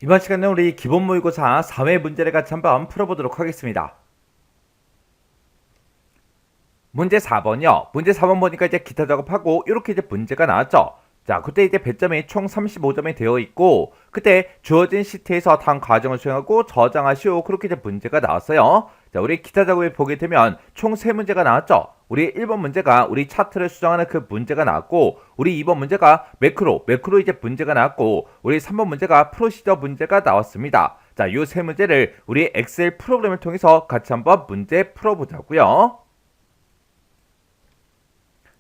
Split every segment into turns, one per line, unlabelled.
이번 시간에 우리 기본 모의고사 4회 문제를 같이 한번 풀어보도록 하겠습니다. 문제 4번이요. 문제 4번 보니까 이제 기타 작업하고 이렇게 이제 문제가 나왔죠. 자, 그때 이제 배점이 총 35점이 되어 있고 그때 주어진 시트에서 다음 과정을 수행하고 저장하시오. 그렇게 이제 문제가 나왔어요. 자, 우리 기타 작업을 보게 되면 총 3문제가 나왔죠. 우리 1번 문제가 우리 차트를 수정하는 그 문제가 나왔고 우리 2번 문제가 매크로 이제 문제가 나왔고 우리 3번 문제가 프로시저 문제가 나왔습니다. 자, 이 3문제를 우리 엑셀 프로그램을 통해서 같이 한번 문제 풀어보자고요.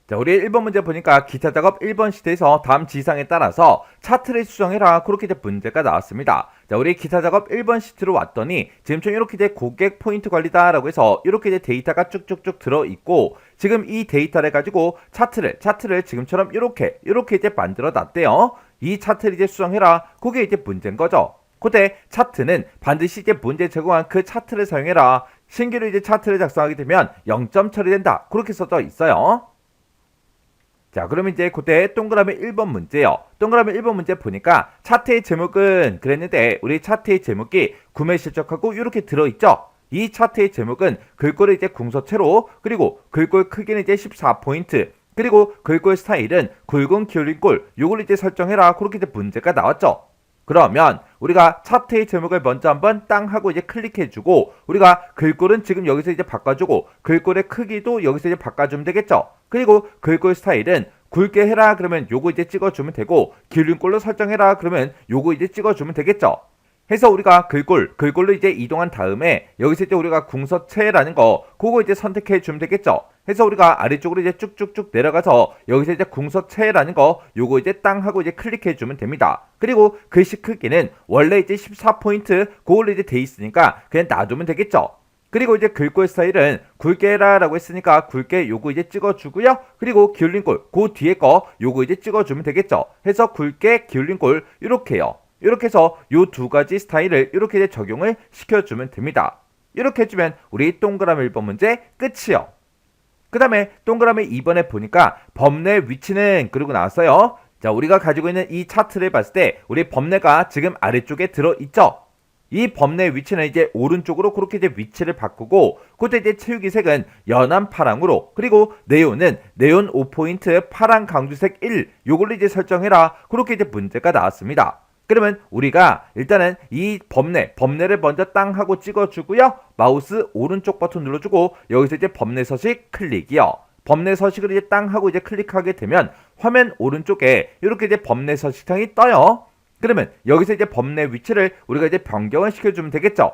자, 우리 1번 문제 보니까 기타 작업 1번 시트에서 다음 지상에 따라서 차트를 수정해라. 그렇게 이제 문제가 나왔습니다. 자, 우리 기타 작업 1번 시트로 왔더니 지금처럼 이렇게 이제 고객 포인트 관리다라고 해서 이렇게 이제 데이터가 쭉쭉쭉 들어있고 지금 이 데이터를 가지고 차트를 지금처럼 이렇게 이제 만들어 놨대요. 이 차트를 이제 수정해라. 그게 이제 문제인 거죠. 그때 차트는 반드시 이제 문제 제공한 그 차트를 사용해라. 신규로 이제 차트를 작성하게 되면 0점 처리된다. 그렇게 써져 있어요. 자, 그러면 이제 그때 동그라미 1번 문제요. 동그라미 1번 문제 보니까 차트의 제목은 그랬는데 우리 차트의 제목이 구매 실적하고 이렇게 들어있죠. 이 차트의 제목은 글꼴을 이제 궁서체로 그리고 글꼴 크기는 이제 14포인트 그리고 글꼴 스타일은 굵은 기울인 꼴 요걸 이제 설정해라. 그렇게 이제 문제가 나왔죠. 그러면 우리가 차트의 제목을 먼저 한번 땅 하고 이제 클릭해주고 우리가 글꼴은 지금 여기서 이제 바꿔주고 글꼴의 크기도 여기서 이제 바꿔주면 되겠죠. 그리고 글꼴 스타일은 굵게 해라 그러면 요거 이제 찍어주면 되고 기울인 꼴로 설정해라 그러면 요거 이제 찍어주면 되겠죠. 해서 우리가 글꼴로 이제 이동한 다음에 여기서 이제 우리가 궁서체라는 거 그거 이제 선택해 주면 되겠죠. 해서 우리가 아래쪽으로 이제 쭉쭉쭉 내려가서 여기서 이제 궁서체라는 거 요거 이제 땅 하고 이제 클릭해 주면 됩니다. 그리고 글씨 크기는 원래 이제 14포인트 그걸로 이제 돼 있으니까 그냥 놔두면 되겠죠. 그리고 이제 글꼴 스타일은 굵게라라고 했으니까 굵게 요거 이제 찍어주고요. 그리고 기울린 꼴 그 뒤에 거 요거 이제 찍어주면 되겠죠. 해서 굵게 기울린 꼴 이렇게요. 이렇게 해서 요 두 가지 스타일을 이렇게 이제 적용을 시켜주면 됩니다. 이렇게 해주면 우리 동그라미 1번 문제 끝이요. 그 다음에 동그라미 2번에 보니까 범례 위치는 그러고 나왔어요. 자, 우리가 가지고 있는 이 차트를 봤을 때 우리 범례가 지금 아래쪽에 들어있죠. 이 범례 위치는 이제 오른쪽으로 그렇게 이제 위치를 바꾸고 그때 이제 채우기 색은 연한 파랑으로 그리고 네온은 네온 5포인트 파랑 강주색 1 요걸로 이제 설정해라. 그렇게 이제 문제가 나왔습니다. 그러면 우리가 일단은 이 범례를 먼저 땅 하고 찍어주고요. 마우스 오른쪽 버튼 눌러주고 여기서 이제 범례 서식 클릭이요. 범례 서식을 이제 땅 하고 이제 클릭하게 되면 화면 오른쪽에 이렇게 이제 범례 서식창이 떠요. 그러면 여기서 이제 범례 위치를 우리가 이제 변경을 시켜주면 되겠죠.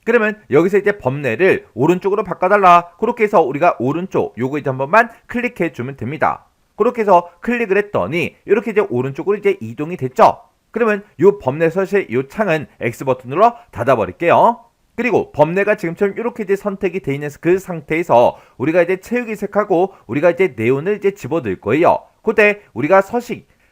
그러면 여기서 이제 범례를 오른쪽으로 바꿔달라. 그렇게 해서 우리가 오른쪽 요거 이제 한 번만 클릭해 주면 됩니다. 그렇게 해서 클릭을 했더니 이렇게 이제 오른쪽으로 이제 이동이 됐죠. 그러면 요 범례 서식 요 창은 X 버튼 눌러 닫아버릴게요. 그리고 범례가 지금처럼 이렇게 이제 선택이 돼 있는 그 상태에서 우리가 이제 채우기 색하고 우리가 이제 네온을 이제 집어넣을 거예요. 그때 우리가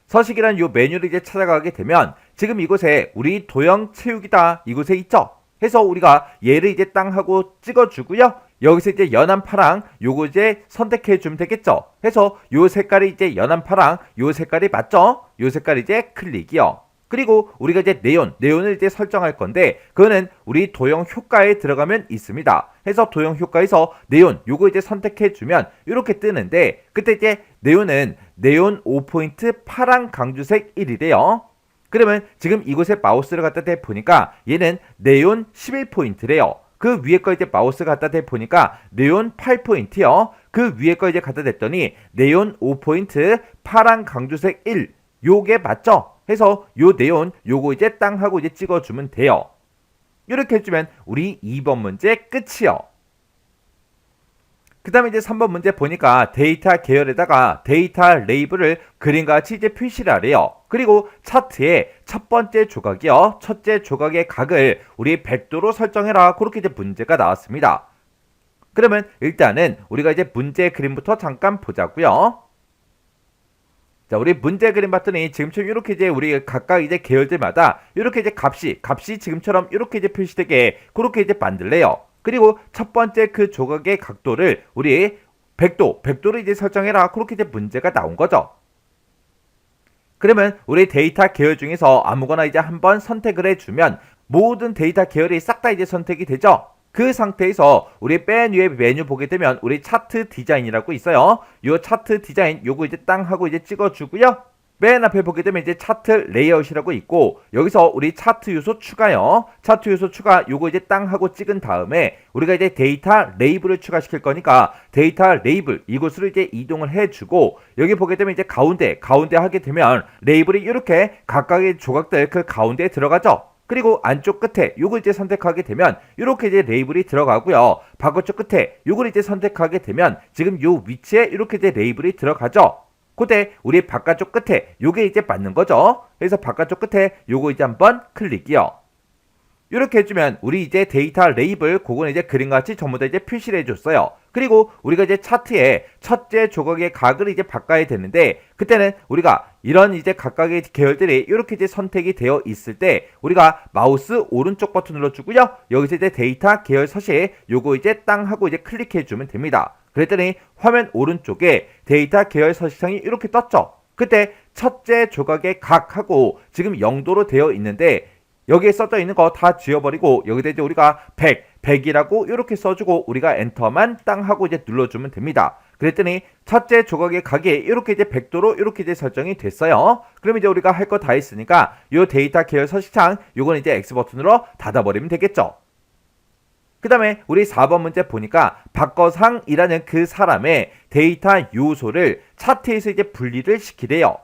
서식이라는 요 메뉴를 이제 찾아가게 되면 지금 이곳에 우리 도형 채우기다 이곳에 있죠. 해서 우리가 얘를 이제 땅 하고 찍어주고요. 여기서 이제 연한 파랑 요거 이제 선택해 주면 되겠죠. 해서 요 색깔이 이제 연한 파랑 요 색깔이 맞죠? 요 색깔이 이제 클릭이요. 그리고 우리가 이제 네온을 이제 설정할 건데 그거는 우리 도형 효과에 들어가면 있습니다. 해서 도형 효과에서 네온 요거 이제 선택해 주면 이렇게 뜨는데 그때 이제 네온은 네온 5포인트 파랑 강주색 1이래요. 그러면 지금 이곳에 마우스를 갖다 대 보니까 얘는 네온 11포인트래요. 그 위에 거 이제 마우스 갖다 대 보니까 네온 8포인트요. 그 위에 거 이제 갖다 댔더니 네온 5포인트 파랑 강주색 1 요게 맞죠? 해서 요 네온 요거 이제 땅 하고 이제 찍어주면 돼요. 이렇게 해주면 우리 2번 문제 끝이요. 그 다음에 이제 3번 문제 보니까 데이터 계열에다가 데이터 레이블을 그림과 같이 이제 표시를 하래요. 그리고 차트의 첫 번째 조각이요. 첫째 조각의 각을 우리 100도로 설정해라. 그렇게 이제 문제가 나왔습니다. 그러면 일단은 우리가 이제 문제 그림부터 잠깐 보자고요. 자, 우리 문제 그림 봤더니 지금처럼 이렇게 이제 우리 각각 이제 계열들마다 이렇게 이제 값이 지금처럼 이렇게 이제 표시되게 그렇게 이제 만들래요. 그리고 첫 번째 그 조각의 각도를 우리 100도로 이제 설정해라. 그렇게 이제 문제가 나온 거죠. 그러면 우리 데이터 계열 중에서 아무거나 이제 한번 선택을 해주면 모든 데이터 계열이 싹 다 이제 선택이 되죠. 그 상태에서 우리 맨 위에 메뉴 보게 되면 우리 차트 디자인이라고 있어요. 요 차트 디자인 요거 이제 땅 하고 이제 찍어주고요. 맨 앞에 보게 되면 이제 차트 레이아웃이라고 있고 여기서 우리 차트 요소 추가요. 차트 요소 추가 요거 이제 땅 하고 찍은 다음에 우리가 이제 데이터 레이블을 추가시킬 거니까 데이터 레이블 이곳으로 이제 이동을 해주고 여기 보게 되면 이제 가운데 하게 되면 레이블이 이렇게 각각의 조각들 그 가운데에 들어가죠. 그리고 안쪽 끝에 요걸 이제 선택하게 되면 이렇게 이제 레이블이 들어가고요. 바깥쪽 끝에 요걸 이제 선택하게 되면 지금 요 위치에 이렇게 이제 레이블이 들어가죠. 그때 우리 바깥쪽 끝에 요게 이제 맞는 거죠. 그래서 바깥쪽 끝에 요거 이제 한번 클릭이요. 이렇게 해주면 우리 이제 데이터 레이블 그거는 이제 그림같이 전부 다 이제 표시를 해줬어요. 그리고 우리가 이제 차트에 첫째 조각의 각을 이제 바꿔야 되는데 그때는 우리가 이런 이제 각각의 계열들이 이렇게 이제 선택이 되어 있을 때 우리가 마우스 오른쪽 버튼 눌러주고요. 여기서 이제 데이터 계열 서식 요거 이제 땅 하고 이제 클릭해주면 됩니다. 그랬더니 화면 오른쪽에 데이터 계열 서식창이 이렇게 떴죠. 그때 첫째 조각의 각하고 지금 0도로 되어 있는데 여기에 써져 있는 거 다 지워버리고 여기다 이제 우리가 100이라고 이렇게 써주고 우리가 엔터만 땅 하고 이제 눌러주면 됩니다. 그랬더니 첫째 조각의 각이 이렇게 이제 100도로 이렇게 이제 설정이 됐어요. 그럼 이제 우리가 할 거 다 했으니까 이 데이터 계열 서식창 요건 이제 X 버튼으로 닫아버리면 되겠죠. 그 다음에 우리 4번 문제 보니까 박거상이라는 그 사람의 데이터 요소를 차트에서 이제 분리를 시키래요.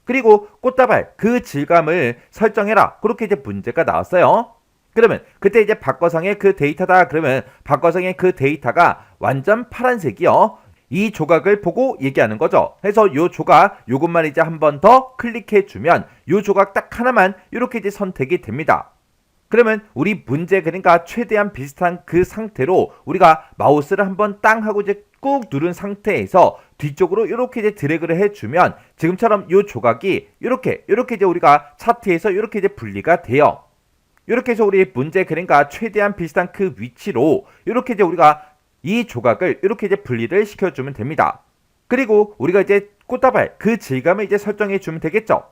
그리고 꽃다발 그 질감을 설정해라. 그렇게 이제 문제가 나왔어요. 그러면 그때 이제 박거상의 그 데이터다. 그러면 박거상의 그 데이터가 완전 파란색이요. 이 조각을 보고 얘기하는 거죠. 그래서 요 조각 요것만 이제 한 번 더 클릭해 주면 요 조각 딱 하나만 이렇게 이제 선택이 됩니다. 그러면 우리 문제 그러니까 최대한 비슷한 그 상태로 우리가 마우스를 한번 땅 하고 이제 꾹 누른 상태에서 뒤쪽으로 이렇게 이제 드래그를 해주면 지금처럼 이 조각이 이렇게 이제 우리가 차트에서 이렇게 이제 분리가 돼요. 이렇게 해서 우리 문제 그러니까 최대한 비슷한 그 위치로 이렇게 이제 우리가 이 조각을 이렇게 이제 분리를 시켜주면 됩니다. 그리고 우리가 이제 꽃다발 그 질감을 이제 설정해 주면 되겠죠.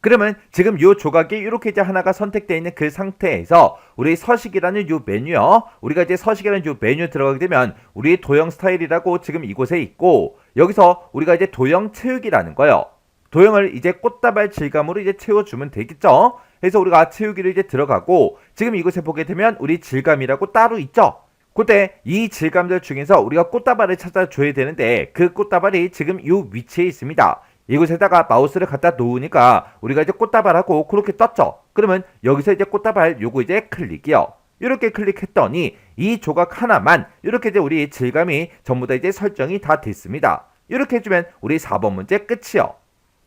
그러면 지금 요 조각이 이렇게 이제 하나가 선택되어 있는 그 상태에서 우리 서식이라는 요 메뉴요. 우리가 이제 서식이라는 요 메뉴 들어가게 되면 우리 도형 스타일이라고 지금 이곳에 있고 여기서 우리가 이제 도형 채우기라는 거예요. 도형을 이제 꽃다발 질감으로 이제 채워주면 되겠죠. 그래서 우리가 채우기를 이제 들어가고 지금 이곳에 보게 되면 우리 질감이라고 따로 있죠. 그때 이 질감들 중에서 우리가 꽃다발을 찾아줘야 되는데 그 꽃다발이 지금 요 위치에 있습니다. 이곳에다가 마우스를 갖다 놓으니까 우리가 이제 꽃다발하고 그렇게 떴죠. 그러면 여기서 이제 꽃다발 요거 이제 클릭이요. 이렇게 클릭했더니 이 조각 하나만 이렇게 이제 우리 질감이 전부 다 이제 설정이 다 됐습니다. 이렇게 해주면 우리 4번 문제 끝이요.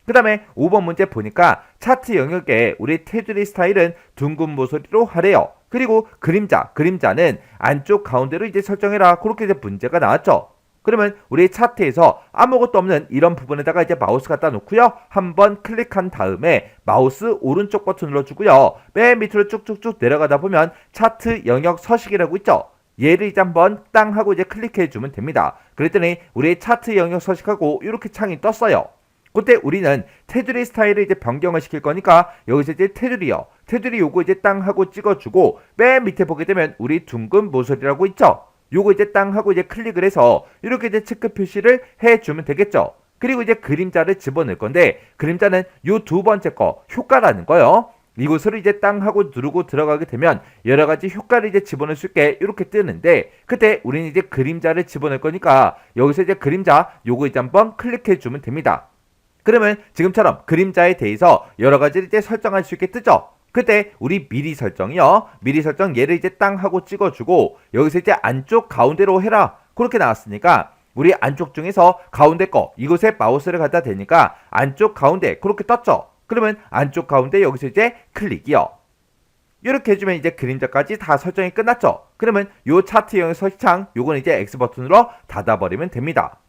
그 다음에 5번 문제 보니까 차트 영역에 우리 테두리 스타일은 둥근 모서리로 하래요. 그리고 그림자는 안쪽 가운데로 이제 설정해라. 그렇게 이제 문제가 나왔죠. 그러면 우리 차트에서 아무것도 없는 이런 부분에다가 이제 마우스 갖다 놓고요. 한번 클릭한 다음에 마우스 오른쪽 버튼 눌러주고요. 맨 밑으로 쭉쭉쭉 내려가다 보면 차트 영역 서식이라고 있죠. 얘를 이제 한번 땅 하고 이제 클릭해 주면 됩니다. 그랬더니 우리 차트 영역 서식하고 이렇게 창이 떴어요. 그때 우리는 테두리 스타일을 이제 변경을 시킬 거니까 여기서 이제 테두리요. 테두리 요거 이제 땅 하고 찍어주고 맨 밑에 보게 되면 우리 둥근 모서리라고 있죠. 요거 이제 땅 하고 이제 클릭을 해서 이렇게 이제 체크 표시를 해주면 되겠죠. 그리고 이제 그림자를 집어넣을 건데 그림자는 요 두 번째 거 효과라는 거요. 이곳으로 이제 땅 하고 누르고 들어가게 되면 여러 가지 효과를 이제 집어넣을 수 있게 이렇게 뜨는데 그때 우리는 이제 그림자를 집어넣을 거니까 여기서 이제 그림자 요거 이제 한번 클릭해 주면 됩니다. 그러면 지금처럼 그림자에 대해서 여러 가지를 이제 설정할 수 있게 뜨죠. 그때 우리 미리 설정이요. 미리 설정 얘를 이제 땅 하고 찍어주고 여기서 이제 안쪽 가운데로 해라. 그렇게 나왔으니까 우리 안쪽 중에서 가운데 거 이곳에 마우스를 갖다 대니까 안쪽 가운데 그렇게 떴죠. 그러면 안쪽 가운데 여기서 이제 클릭이요. 이렇게 해주면 이제 그림자까지 다 설정이 끝났죠. 그러면 요 차트 영역 서식창 요건 이제 X 버튼으로 닫아버리면 됩니다.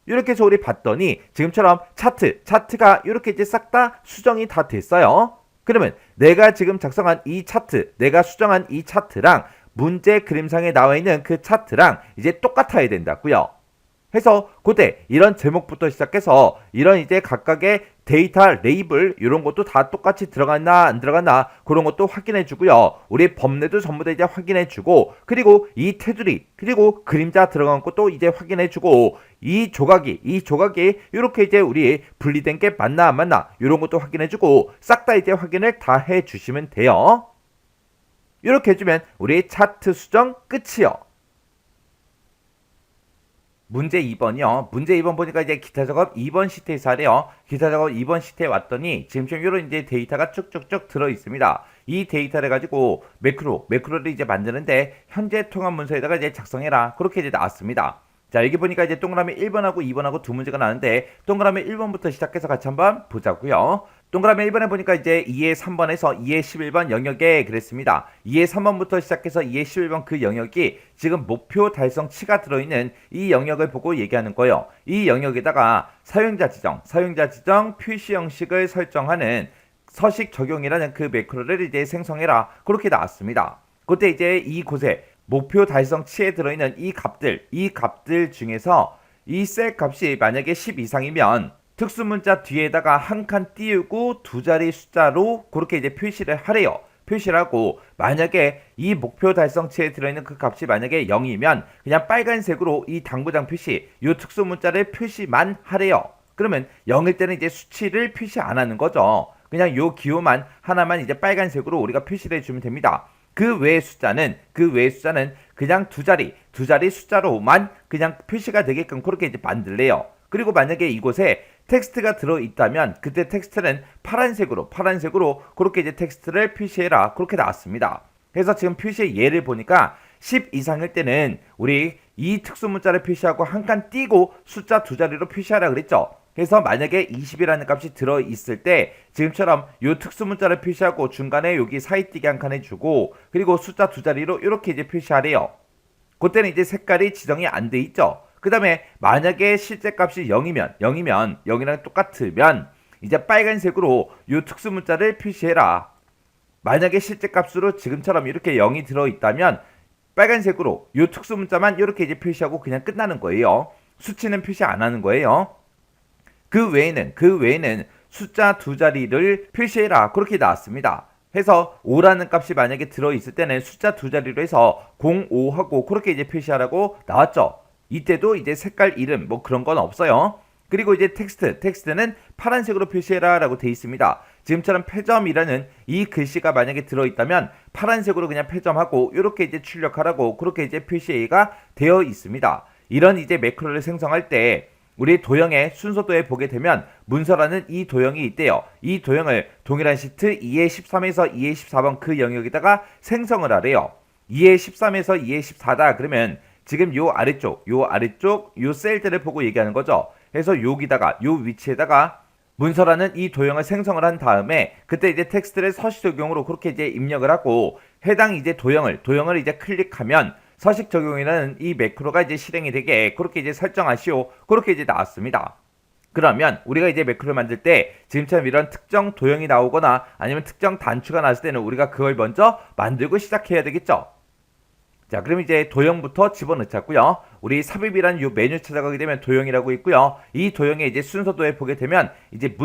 이렇게 해서 우리 봤더니 지금처럼 차트가 이렇게 이제 싹 다 수정이 다 됐어요. 그러면 내가 지금 작성한 이 차트, 내가 수정한 이 차트랑 문제 그림상에 나와 있는 그 차트랑 이제 똑같아야 된다고요. 해서 그때 이런 제목부터 시작해서 이런 이제 각각의 데이터 레이블 이런 것도 다 똑같이 들어갔나 안 들어갔나 그런 것도 확인해 주고요. 우리 범례도 전부 다 이제 확인해 주고, 그리고 이 테두리 그리고 그림자 들어간 것도 이제 확인해 주고, 이 조각이 이렇게 이제 우리 분리된 게 맞나 안 맞나 이런 것도 확인해 주고, 싹 다 이제 확인을 다 해 주시면 돼요. 이렇게 해주면 우리 차트 수정 끝이요. 문제 2번이요. 문제 2번 보니까 이제 기타 작업 2번 시트에서 하래요. 기타 작업 2번 시트에 왔더니 지금 이런 이제 데이터가 쭉쭉쭉 들어 있습니다. 이 데이터를 가지고 매크로를 이제 만드는데 현재 통합 문서에다가 이제 작성해라. 그렇게 이제 나왔습니다. 자, 여기 보니까 이제 동그라미 1번하고 2번하고 두 문제가 나는데 동그라미 1번부터 시작해서 같이 한번 보자고요. 동그라미 1번에 보니까 이제 2의 3번에서 2의 11번 영역에 그랬습니다. 2의 3번부터 시작해서 2의 11번 그 영역이 지금 목표 달성치가 들어있는 이 영역을 보고 얘기하는 거예요. 이 영역에다가 사용자 지정 표시 형식을 설정하는 서식 적용이라는 그 매크로를 이제 생성해라. 그렇게 나왔습니다. 그때 이제 이곳에 목표 달성치에 들어있는 이 값들 중에서 이 셀 값이 만약에 10 이상이면 특수문자 뒤에다가 한 칸 띄우고 두 자리 숫자로 그렇게 이제 표시를 하래요. 표시를 하고, 만약에 이 목표 달성치에 들어있는 그 값이 만약에 0이면 그냥 빨간색으로 이 당구장 표시, 이 특수문자를 표시만 하래요. 그러면 0일 때는 이제 수치를 표시 안 하는 거죠. 그냥 요 기호만 하나만 이제 빨간색으로 우리가 표시를 해주면 됩니다. 그 외의 숫자는 그냥 두 자리 숫자로만 그냥 표시가 되게끔 그렇게 이제 만들래요. 그리고 만약에 이곳에 텍스트가 들어있다면 그때 텍스트는 파란색으로 그렇게 이제 텍스트를 표시해라. 그렇게 나왔습니다. 그래서 지금 표시의 예를 보니까 10 이상일 때는 우리 이 특수문자를 표시하고 한 칸 띄고 숫자 두 자리로 표시하라 그랬죠. 그래서 만약에 20이라는 값이 들어있을 때 지금처럼 이 특수문자를 표시하고 중간에 여기 사이띄기 한 칸 해주고, 그리고 숫자 두 자리로 이렇게 이제 표시하래요. 그때는 이제 색깔이 지정이 안 돼 있죠. 그 다음에 만약에 실제 값이 0이면 0이랑 똑같으면 이제 빨간색으로 이 특수문자를 표시해라. 만약에 실제 값으로 지금처럼 이렇게 0이 들어있다면 빨간색으로 이 특수문자만 이렇게 이제 표시하고 그냥 끝나는 거예요. 수치는 표시 안 하는 거예요. 그 외에는 숫자 두 자리를 표시해라. 그렇게 나왔습니다. 해서 5라는 값이 만약에 들어있을 때는 숫자 두 자리로 해서 05하고 그렇게 이제 표시하라고 나왔죠. 이때도 이제 색깔 이름 뭐 그런 건 없어요. 그리고 이제 텍스트는 파란색으로 표시해라 라고 되어 있습니다. 지금처럼 패점이라는 이 글씨가 만약에 들어있다면 파란색으로 그냥 패점하고 이렇게 이제 출력하라고 그렇게 이제 표시가 되어 있습니다. 이런 이제 매크로를 생성할 때 우리 도형의 순서도에 보게 되면 문서라는 이 도형이 있대요. 이 도형을 동일한 시트 2의 13에서 2의 14번 그 영역에다가 생성을 하래요. 2의 13에서 2의 14다 그러면 지금 요 아래쪽 요 셀들을 보고 얘기하는 거죠. 그래서 여기다가 요 위치에다가 문서라는 이 도형을 생성을 한 다음에 그때 이제 텍스트를 서식 적용으로 그렇게 이제 입력을 하고, 해당 이제 도형을 이제 클릭하면 서식 적용이라는 이 매크로가 이제 실행이 되게 그렇게 이제 설정하시오. 그렇게 이제 나왔습니다. 그러면 우리가 이제 매크로를 만들 때 지금처럼 이런 특정 도형이 나오거나 아니면 특정 단추가 나왔을 때는 우리가 그걸 먼저 만들고 시작해야 되겠죠. 자, 그럼 이제 도형부터 집어넣자고요. 우리 삽입이라는 이 메뉴 찾아가게 되면 도형이라고 있고요. 이 도형의 이제 순서도에 보게 되면 이제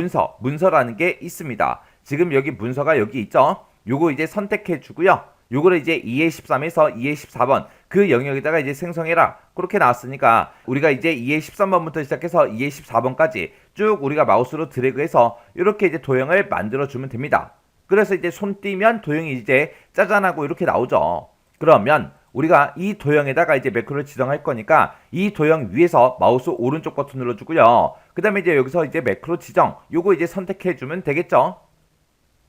문서라는 게 있습니다. 지금 여기 문서가 여기 있죠. 요거 이제 선택해 주고요. 요거를 이제 2의 13에서 2의 14번 그 영역에다가 이제 생성해라. 그렇게 나왔으니까 우리가 이제 2의 13번부터 시작해서 2의 14번까지 쭉 우리가 마우스로 드래그해서 이렇게 이제 도형을 만들어 주면 됩니다. 그래서 이제 손 띄면 도형이 이제 짜잔하고 이렇게 나오죠. 그러면 우리가 이 도형에다가 이제 매크로를 지정할 거니까 이 도형 위에서 마우스 오른쪽 버튼 눌러주고요. 그 다음에 이제 여기서 이제 매크로 지정 요거 이제 선택해주면 되겠죠.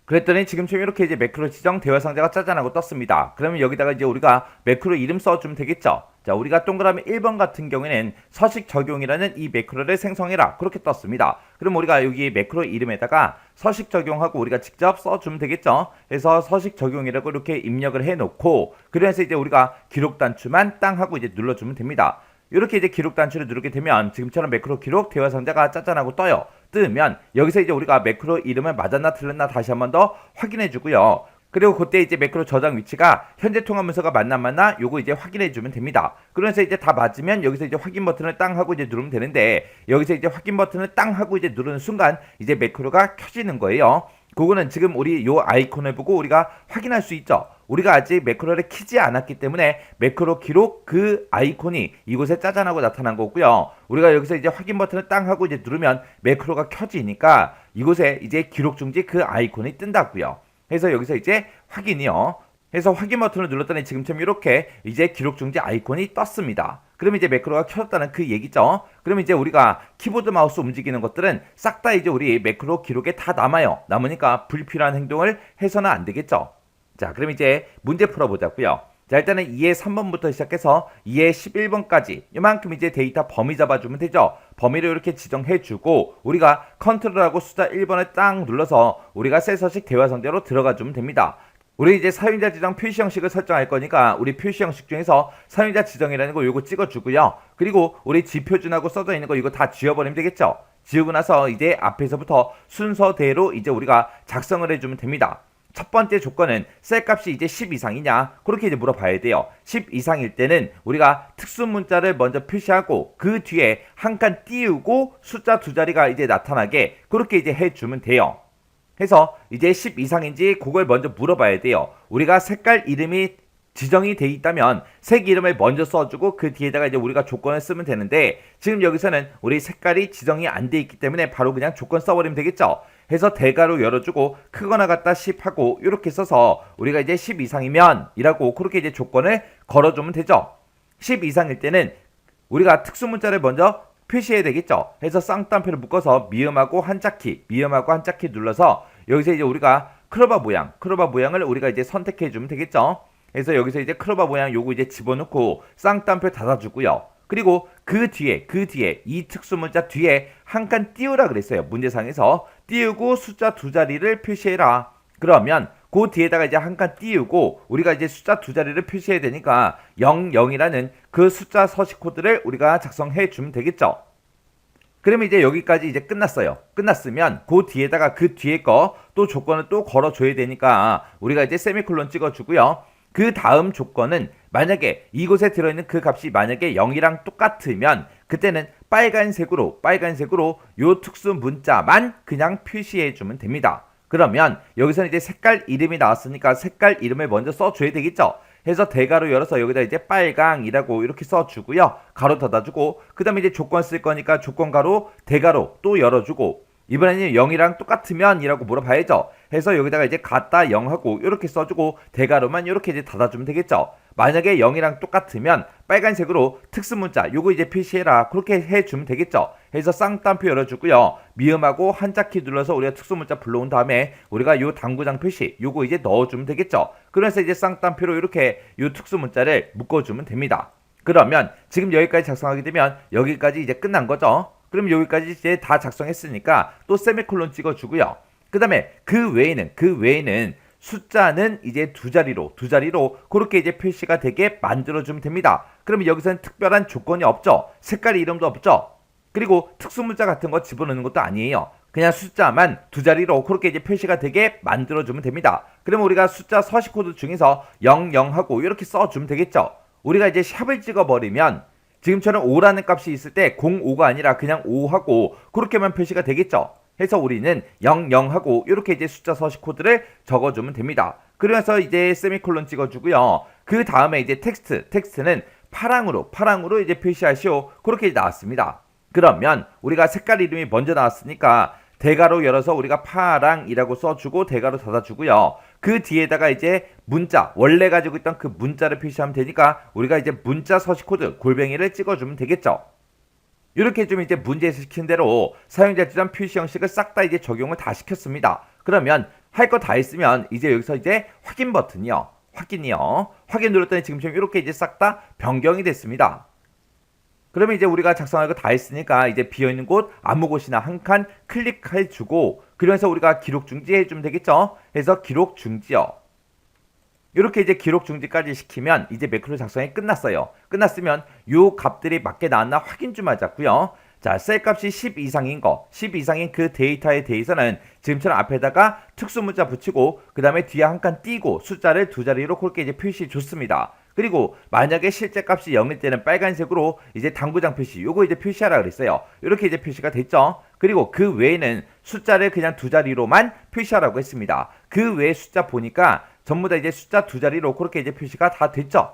그랬더니 지금처럼 이렇게 이제 매크로 지정 대화 상자가 짜잔하고 떴습니다. 그러면 여기다가 이제 우리가 매크로 이름 써주면 되겠죠. 자, 우리가 동그라미 1번 같은 경우에는 서식 적용이라는 이 매크로를 생성해라. 그렇게 떴습니다. 그럼 우리가 여기 매크로 이름에다가 서식 적용하고 우리가 직접 써주면 되겠죠. 그래서 서식 적용이라고 이렇게 입력을 해놓고, 그래서 이제 우리가 기록 단추만 땅 하고 이제 눌러주면 됩니다. 이렇게 이제 기록 단추를 누르게 되면 지금처럼 매크로 기록 대화 상자가 짜잔하고 떠요. 뜨면 여기서 이제 우리가 매크로 이름을 맞았나 틀렸나 다시 한번 더 확인해 주고요. 그리고 그때 이제 매크로 저장 위치가 현재 통화 문서가 맞나 요거 이제 확인해 주면 됩니다. 그러면서 이제 다 맞으면 여기서 이제 확인 버튼을 땅 하고 이제 누르면 되는데, 여기서 이제 확인 버튼을 땅 하고 이제 누르는 순간 이제 매크로가 켜지는 거예요. 그거는 지금 우리 요 아이콘을 보고 우리가 확인할 수 있죠. 우리가 아직 매크로를 키지 않았기 때문에 매크로 기록 그 아이콘이 이곳에 짜잔하고 나타난 거고요. 우리가 여기서 이제 확인 버튼을 땅 하고 이제 누르면 매크로가 켜지니까 이곳에 이제 기록 중지 그 아이콘이 뜬다고요. 그래서 여기서 이제 확인이요. 해서 확인 버튼을 눌렀더니 지금처럼 이렇게 이제 기록 중지 아이콘이 떴습니다. 그러면 이제 매크로가 켜졌다는 그 얘기죠. 그러면 이제 우리가 키보드 마우스 움직이는 것들은 싹 다 이제 우리 매크로 기록에 다 남아요. 남으니까 불필요한 행동을 해서는 안 되겠죠. 자, 그럼 이제 문제 풀어보자고요. 자, 일단은 2의 3번부터 시작해서 2의 11번까지 이만큼 이제 데이터 범위 잡아주면 되죠. 범위를 이렇게 지정해주고 우리가 컨트롤하고 숫자 1번을 딱 눌러서 우리가 셀 서식 대화 상대로 들어가주면 됩니다. 우리 이제 사용자 지정 표시 형식을 설정할 거니까 우리 표시 형식 중에서 사용자 지정이라는 거 요거 찍어주고요. 그리고 우리 지표준하고 써져 있는 거 이거 다 지워버리면 되겠죠. 지우고 나서 이제 앞에서부터 순서대로 이제 우리가 작성을 해주면 됩니다. 첫 번째 조건은 셀값이 이제 10 이상이냐 그렇게 이제 물어봐야 돼요. 10 이상일 때는 우리가 특수 문자를 먼저 표시하고 그 뒤에 한 칸 띄우고 숫자 두 자리가 이제 나타나게 그렇게 이제 해주면 돼요. 해서 이제 10 이상인지 그걸 먼저 물어봐야 돼요. 우리가 색깔 이름이 지정이 돼 있다면 색 이름을 먼저 써주고 그 뒤에다가 이제 우리가 조건을 쓰면 되는데 지금 여기서는 우리 색깔이 지정이 안 돼 있기 때문에 바로 그냥 조건 써버리면 되겠죠. 해서 대괄호 열어주고 크거나 같다 10 하고 이렇게 써서 우리가 이제 10 이상이면 이라고 그렇게 이제 조건을 걸어주면 되죠. 10 이상일 때는 우리가 특수 문자를 먼저 표시해야 되겠죠. 해서 쌍따옴표를 묶어서 미음하고 한자키 눌러서 여기서 이제 우리가 클로바 모양을 우리가 이제 선택해 주면 되겠죠. 그래서 여기서 이제 클로바 모양 요거 이제 집어넣고 쌍따옴표 닫아주고요. 그리고 그 뒤에 이 특수 문자 뒤에 한 칸 띄우라 그랬어요. 문제상에서 띄우고 숫자 두 자리를 표시해라. 그러면 그 뒤에다가 이제 한 칸 띄우고 우리가 이제 숫자 두 자리를 표시해야 되니까 00이라는 그 숫자 서식 코드를 우리가 작성해 주면 되겠죠. 그러면 이제 여기까지 이제 끝났어요. 끝났으면 그 뒤에다가 그 뒤에 거 또 조건을 또 걸어줘야 되니까 우리가 이제 세미콜론 찍어주고요. 그 다음 조건은 만약에 이곳에 들어있는 그 값이 만약에 0이랑 똑같으면 그때는 빨간색으로 요 특수 문자만 그냥 표시해주면 됩니다. 그러면 여기서는 이제 색깔 이름이 나왔으니까 색깔 이름을 먼저 써줘야 되겠죠. 해서 대괄호 열어서 여기다 이제 빨강이라고 이렇게 써주고요. 가로 닫아주고 그 다음에 이제 조건 쓸 거니까 조건 가로 대괄호 또 열어주고 이번에는 0이랑 똑같으면 이라고 물어봐야죠. 해서 여기다가 이제 같다 0하고 이렇게 써주고 대괄호만 이렇게 이제 닫아주면 되겠죠. 만약에 0이랑 똑같으면 빨간색으로 특수문자 요거 이제 표시해라 그렇게 해주면 되겠죠. 해서 쌍따옴표 열어주고요. 미음하고 한자키 눌러서 우리가 특수문자 불러온 다음에 우리가 요 당구장 표시 요거 이제 넣어주면 되겠죠. 그래서 이제 쌍따옴표로 이렇게 요 특수문자를 묶어주면 됩니다. 그러면 지금 여기까지 작성하게 되면 여기까지 이제 끝난 거죠. 그럼 여기까지 이제 다 작성했으니까 또 세미콜론 찍어주고요. 그 다음에 그 외에는 숫자는 이제 두 자리로 그렇게 이제 표시가 되게 만들어주면 됩니다. 그러면 여기서는 특별한 조건이 없죠. 색깔 이름도 없죠. 그리고 특수문자 같은 거 집어넣는 것도 아니에요. 그냥 숫자만 두 자리로 그렇게 이제 표시가 되게 만들어주면 됩니다. 그러면 우리가 숫자 서식 코드 중에서 00하고 이렇게 써주면 되겠죠. 우리가 이제 샵을 찍어버리면 지금처럼 5라는 값이 있을 때 05가 아니라 그냥 5하고 그렇게만 표시가 되겠죠. 해서 우리는 00하고 이렇게 이제 숫자 서식 코드를 적어주면 됩니다. 그러면서 이제 세미콜론 찍어주고요. 그 다음에 이제 텍스트는 파랑으로 이제 표시하시오. 그렇게 이제 나왔습니다. 그러면 우리가 색깔 이름이 먼저 나왔으니까 대괄호 열어서 우리가 파랑이라고 써주고 대괄호 닫아주고요. 그 뒤에다가 이제 문자 원래 가지고 있던 그 문자를 표시하면 되니까 우리가 이제 문자 서식 코드 골뱅이를 찍어주면 되겠죠. 이렇게 좀 이제 문제에서 시킨 대로 사용자 지정 표시 형식을 싹 다 이제 적용을 다 시켰습니다. 그러면 할 거 다 했으면 이제 여기서 이제 확인 버튼이요. 확인 눌렀더니 지금처럼 이렇게 이제 싹 다 변경이 됐습니다. 그러면 이제 우리가 작성할 거 다 했으니까 이제 비어있는 곳 아무 곳이나 한 칸 클릭해주고 그러면서 우리가 기록 중지 해주면 되겠죠. 해서 기록 중지요. 이렇게 이제 기록 중지까지 시키면 이제 매크로 작성이 끝났어요. 끝났으면 요 값들이 맞게 나왔나 확인 좀 하자고요. 자, 셀 값이 10 이상인 거, 10 이상인 그 데이터에 대해서는 지금처럼 앞에다가 특수 문자 붙이고 그 다음에 뒤에 한 칸 띄고 숫자를 두 자리로 그렇게 이제 표시해 줬습니다. 그리고 만약에 실제 값이 0일 때는 빨간색으로 이제 당구장 표시, 요거 이제 표시하라 그랬어요. 이렇게 이제 표시가 됐죠. 그리고 그 외에는 숫자를 그냥 두 자리로만 표시하라고 했습니다. 그 외에 숫자 보니까 전부 다 이제 숫자 두 자리로 그렇게 이제 표시가 다 됐죠.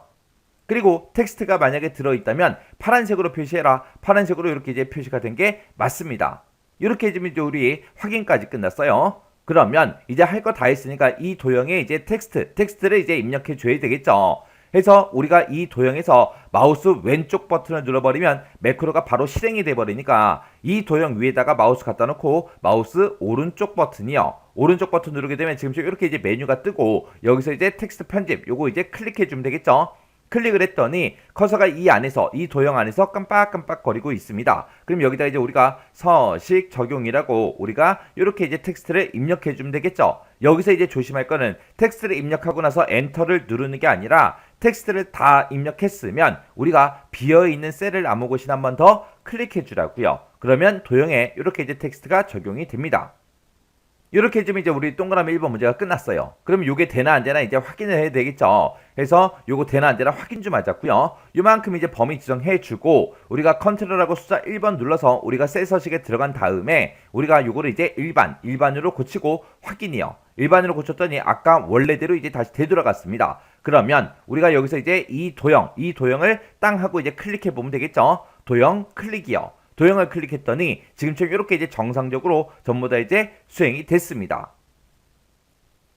그리고 텍스트가 만약에 들어있다면 파란색으로 표시해라. 파란색으로 이렇게 이제 표시가 된 게 맞습니다. 이렇게 해주면 이제 우리 확인까지 끝났어요. 그러면 이제 할 거 다 했으니까 이 도형에 이제 텍스트를 이제 입력해 줘야 되겠죠. 해서 우리가 이 도형에서 마우스 왼쪽 버튼을 눌러버리면 매크로가 바로 실행이 돼버리니까 이 도형 위에다가 마우스 갖다 놓고 마우스 오른쪽 버튼이요. 오른쪽 버튼 누르게 되면 지금 이렇게 이제 메뉴가 뜨고 여기서 이제 텍스트 편집 요거 이제 클릭해 주면 되겠죠. 클릭을 했더니 커서가 이 안에서 이 도형 안에서 깜빡깜빡 거리고 있습니다. 그럼 여기다 이제 우리가 서식 적용이라고 우리가 이렇게 이제 텍스트를 입력해 주면 되겠죠. 여기서 이제 조심할 거는 텍스트를 입력하고 나서 엔터를 누르는 게 아니라 텍스트를 다 입력했으면 우리가 비어있는 셀을 아무 곳이나 한 번 더 클릭해 주라고요. 그러면 도형에 이렇게 이제 텍스트가 적용이 됩니다. 이렇게 해주면 이제 우리 동그라미 1번 문제가 끝났어요. 그럼 이게 되나 안 되나 이제 확인을 해야 되겠죠. 그래서 요거 되나 안 되나 확인 좀 하자고요. 요만큼 이제 범위 지정해 주고 우리가 컨트롤하고 숫자 1번 눌러서 우리가 셀 서식에 들어간 다음에 우리가 요거를 이제 일반으로 고치고 확인이요. 일반으로 고쳤더니 아까 원래대로 이제 다시 되돌아갔습니다. 그러면 우리가 여기서 이제 이 도형을 땅 하고 이제 클릭해 보면 되겠죠. 도형 클릭이요. 도형을 클릭했더니 지금처럼 이렇게 이제 정상적으로 전부 다 이제 수행이 됐습니다.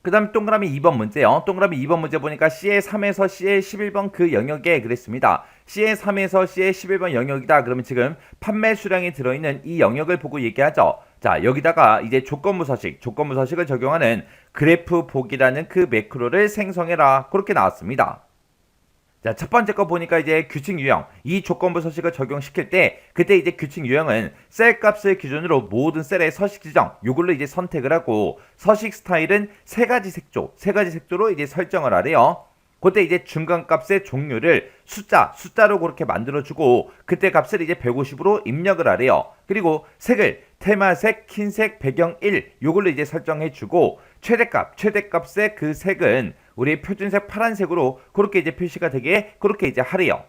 그 다음에 동그라미 2번 문제요. 동그라미 2번 문제 보니까 C의 3에서 C의 11번 그 영역에 그랬습니다. C의 3에서 C의 11번 영역이다. 그러면 지금 판매 수량이 들어있는 이 영역을 보고 얘기하죠. 자, 여기다가 이제 조건부 서식을 적용하는 그래프 보기라는 그 매크로를 생성해라. 그렇게 나왔습니다. 자, 첫 번째 거 보니까 이제 규칙 유형, 이 조건부 서식을 적용시킬 때 그때 이제 규칙 유형은 셀 값을 기준으로 모든 셀의 서식 지정 요걸로 이제 선택을 하고 서식 스타일은 세 가지 색조로 이제 설정을 하래요. 그때 이제 중간 값의 종류를 숫자로 그렇게 만들어주고 그때 값을 이제 150으로 입력을 하래요. 그리고 색을 테마색, 흰색, 배경 1 요걸로 이제 설정해주고 최대값의 그 색은 우리 표준색 파란색으로 그렇게 이제 표시가 되게 그렇게 이제 하래요.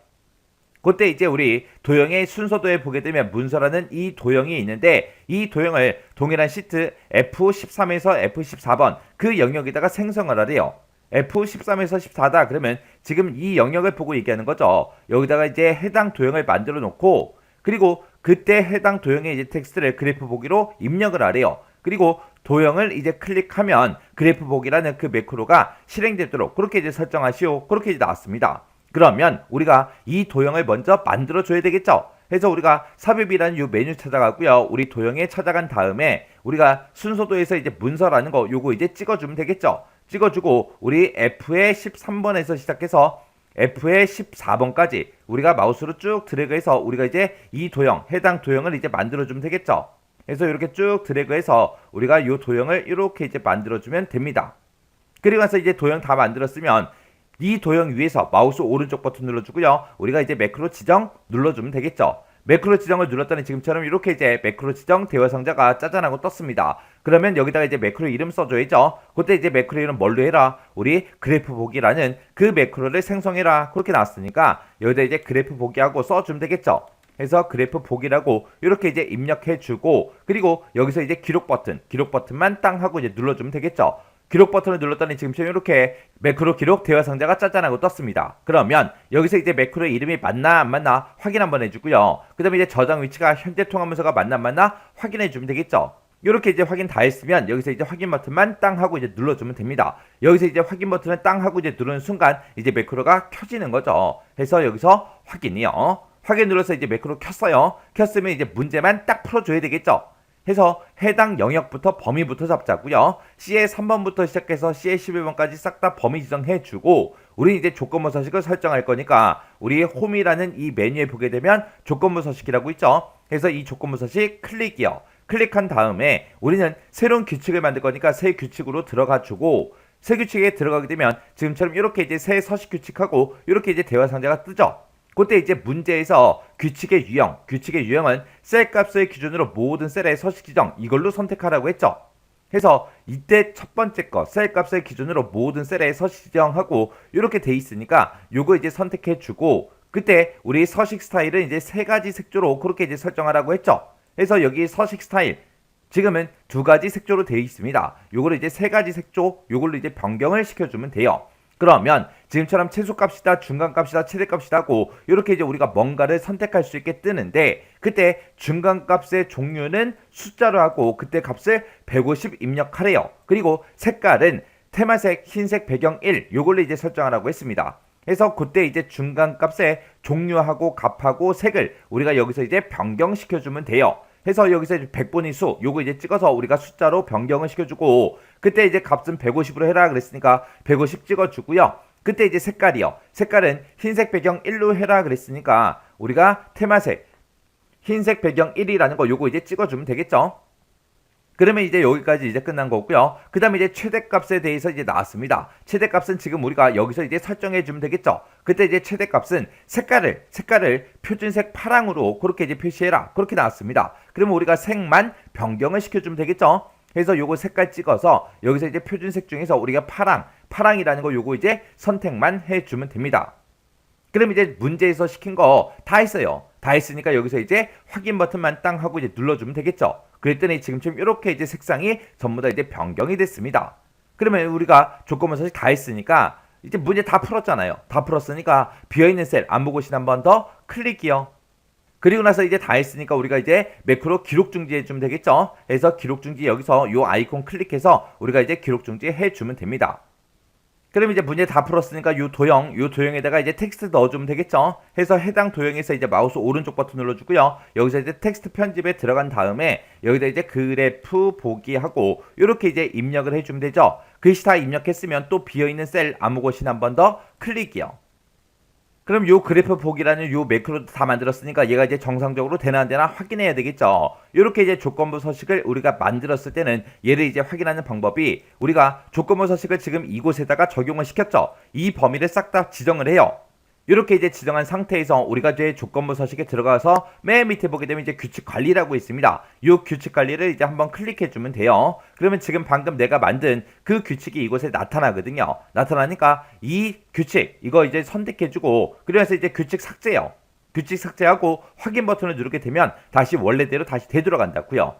그때 이제 우리 도형의 순서도에 보게 되면 문서라는 이 도형이 있는데 이 도형을 동일한 시트 F13에서 F14번 그 영역에다가 생성을 하래요. F13에서 14다 그러면 지금 이 영역을 보고 얘기하는 거죠. 여기다가 이제 해당 도형을 만들어 놓고 그리고 그때 해당 도형의 이제 텍스트를 그래프 보기로 입력을 하래요. 그리고 도형을 이제 클릭하면 그래프 보기라는 그 매크로가 실행되도록 그렇게 이제 설정하시오. 그렇게 이제 나왔습니다. 그러면 우리가 이 도형을 먼저 만들어 줘야 되겠죠. 그래서 우리가 삽입이라는 이 메뉴 찾아가고요. 우리 도형에 찾아간 다음에 우리가 순서도에서 이제 문서라는 거 요거 이제 찍어주면 되겠죠. 찍어주고 우리 F의 13번에서 시작해서 F의 14번까지 우리가 마우스로 쭉 드래그해서 우리가 이제 이 도형, 해당 도형을 이제 만들어주면 되겠죠. 그래서 이렇게 쭉 드래그해서 우리가 이 도형을 이렇게 이제 만들어주면 됩니다. 그리고 나서 이제 도형 다 만들었으면 이 도형 위에서 마우스 오른쪽 버튼 눌러주고요. 우리가 이제 매크로 지정 눌러주면 되겠죠. 매크로 지정을 눌렀더니 지금처럼 이렇게 이제 매크로 지정 대화 상자가 짜잔하고 떴습니다. 그러면 여기다가 이제 매크로 이름 써줘야죠. 그때 이제 매크로 이름 뭘로 해라? 우리 그래프 보기라는 그 매크로를 생성해라. 그렇게 나왔으니까 여기다 이제 그래프 보기하고 써주면 되겠죠. 해서 그래프 보기라고 이렇게 이제 입력해주고 그리고 여기서 이제 기록 버튼만 땅 하고 이제 눌러주면 되겠죠. 기록 버튼을 눌렀더니 지금처럼 이렇게 매크로 기록 대화 상자가 짜잔하고 떴습니다. 그러면 여기서 이제 매크로의 이름이 맞나 안 맞나 확인 한번 해주고요. 그 다음에 이제 저장 위치가 현재 통화 문서가 맞나 안 맞나 확인해주면 되겠죠. 이렇게 이제 확인 다 했으면 여기서 이제 확인 버튼만 땅 하고 이제 눌러주면 됩니다. 여기서 이제 확인 버튼을 땅 하고 이제 누르는 순간 이제 매크로가 켜지는 거죠. 해서 여기서 확인이요. 확인 눌러서 이제 매크로 켰어요. 켰으면 이제 문제만 딱 풀어줘야 되겠죠. 해서 해당 영역부터 범위부터 잡자고요. C의 3번부터 시작해서 C의 11번까지 싹 다 범위 지정해주고 우리 이제 조건부 서식을 설정할 거니까 우리 홈이라는 이 메뉴에 보게 되면 조건부 서식이라고 있죠. 그래서 이 조건부 서식 클릭이요. 클릭한 다음에 우리는 새로운 규칙을 만들 거니까 새 규칙으로 들어가주고 새 규칙에 들어가게 되면 지금처럼 이렇게 이제 새 서식 규칙하고 이렇게 이제 대화 상자가 뜨죠. 그때 이제 문제에서 규칙의 유형은 셀 값을 기준으로 모든 셀의 서식 지정 이걸로 선택하라고 했죠. 해서 이때 첫 번째 거 셀 값을 기준으로 모든 셀의 서식 지정하고 이렇게 돼 있으니까 요거 이제 선택해 주고 그때 우리 서식 스타일은 이제 세 가지 색조로 그렇게 이제 설정하라고 했죠. 그래서 여기 서식 스타일 지금은 두 가지 색조로 되어 있습니다. 요거를 이제 세 가지 색조 요걸로 이제 변경을 시켜주면 돼요. 그러면 지금처럼 최소값이다, 중간값이다, 최대값이다 하고 이렇게 이제 우리가 뭔가를 선택할 수 있게 뜨는데 그때 중간값의 종류는 숫자로 하고 그때 값을 150 입력하래요. 그리고 색깔은 테마색, 흰색, 배경 1 요걸로 이제 설정하라고 했습니다. 그래서 그때 이제 중간값의 종류하고 값하고 색을 우리가 여기서 이제 변경시켜주면 돼요. 해서 여기서 이제 100분의 수 요거 이제 찍어서 우리가 숫자로 변경을 시켜주고 그때 이제 값은 150으로 해라 그랬으니까 150 찍어주고요. 그때 이제 색깔이요. 색깔은 흰색 배경 1로 해라 그랬으니까 우리가 테마색 흰색 배경 1이라는 거 요거 이제 찍어주면 되겠죠. 그러면 이제 여기까지 이제 끝난 거고요. 그 다음에 이제 최대값에 대해서 이제 나왔습니다. 최대값은 지금 우리가 여기서 이제 설정해 주면 되겠죠. 그때 이제 최대값은 색깔을 표준색 파랑으로 그렇게 이제 표시해라. 그렇게 나왔습니다. 그러면 우리가 색만 변경을 시켜주면 되겠죠. 그래서 요거 색깔 찍어서 여기서 이제 표준색 중에서 우리가 파랑이라는 거 요거 이제 선택만 해주면 됩니다. 그럼 이제 문제에서 시킨 거 다 했어요. 다 했으니까 여기서 이제 확인 버튼만 땅 하고 이제 눌러주면 되겠죠. 그랬더니 지금처럼 이렇게 이제 색상이 전부 다 이제 변경이 됐습니다. 그러면 우리가 조건부 서식 다 했으니까 이제 문제 다 풀었잖아요. 다 풀었으니까 비어있는 셀 안 보고 한 번 더 클릭이요. 그리고 나서 이제 다 했으니까 우리가 이제 매크로 기록 중지 해주면 되겠죠. 그래서 기록 중지 여기서 요 아이콘 클릭해서 우리가 이제 기록 중지 해주면 됩니다. 그럼 이제 문제 다 풀었으니까 요 도형에다가 이제 텍스트 넣어주면 되겠죠. 해서 해당 도형에서 이제 마우스 오른쪽 버튼 눌러주고요. 여기서 이제 텍스트 편집에 들어간 다음에 여기다 이제 그래프 보기 하고 이렇게 이제 입력을 해주면 되죠. 글씨 다 입력했으면 또 비어있는 셀 아무것이나 한 번 더 클릭이요. 그럼 요 그래프 보기라는 요 매크로 다 만들었으니까 얘가 이제 정상적으로 되나 안 되나 확인해야 되겠죠. 이렇게 이제 조건부 서식을 우리가 만들었을 때는 얘를 이제 확인하는 방법이 우리가 조건부 서식을 지금 이곳에다가 적용을 시켰죠. 이 범위를 싹 다 지정을 해요. 이렇게 이제 지정한 상태에서 우리가 이제 조건부 서식에 들어가서 맨 밑에 보게 되면 이제 규칙 관리라고 있습니다. 이 규칙 관리를 이제 한번 클릭해 주면 돼요. 그러면 지금 방금 내가 만든 그 규칙이 이곳에 나타나거든요. 나타나니까 이 규칙 이거 이제 선택해 주고 그래서 이제 규칙 삭제요. 규칙 삭제하고 확인 버튼을 누르게 되면 다시 원래대로 다시 되돌아간다고요.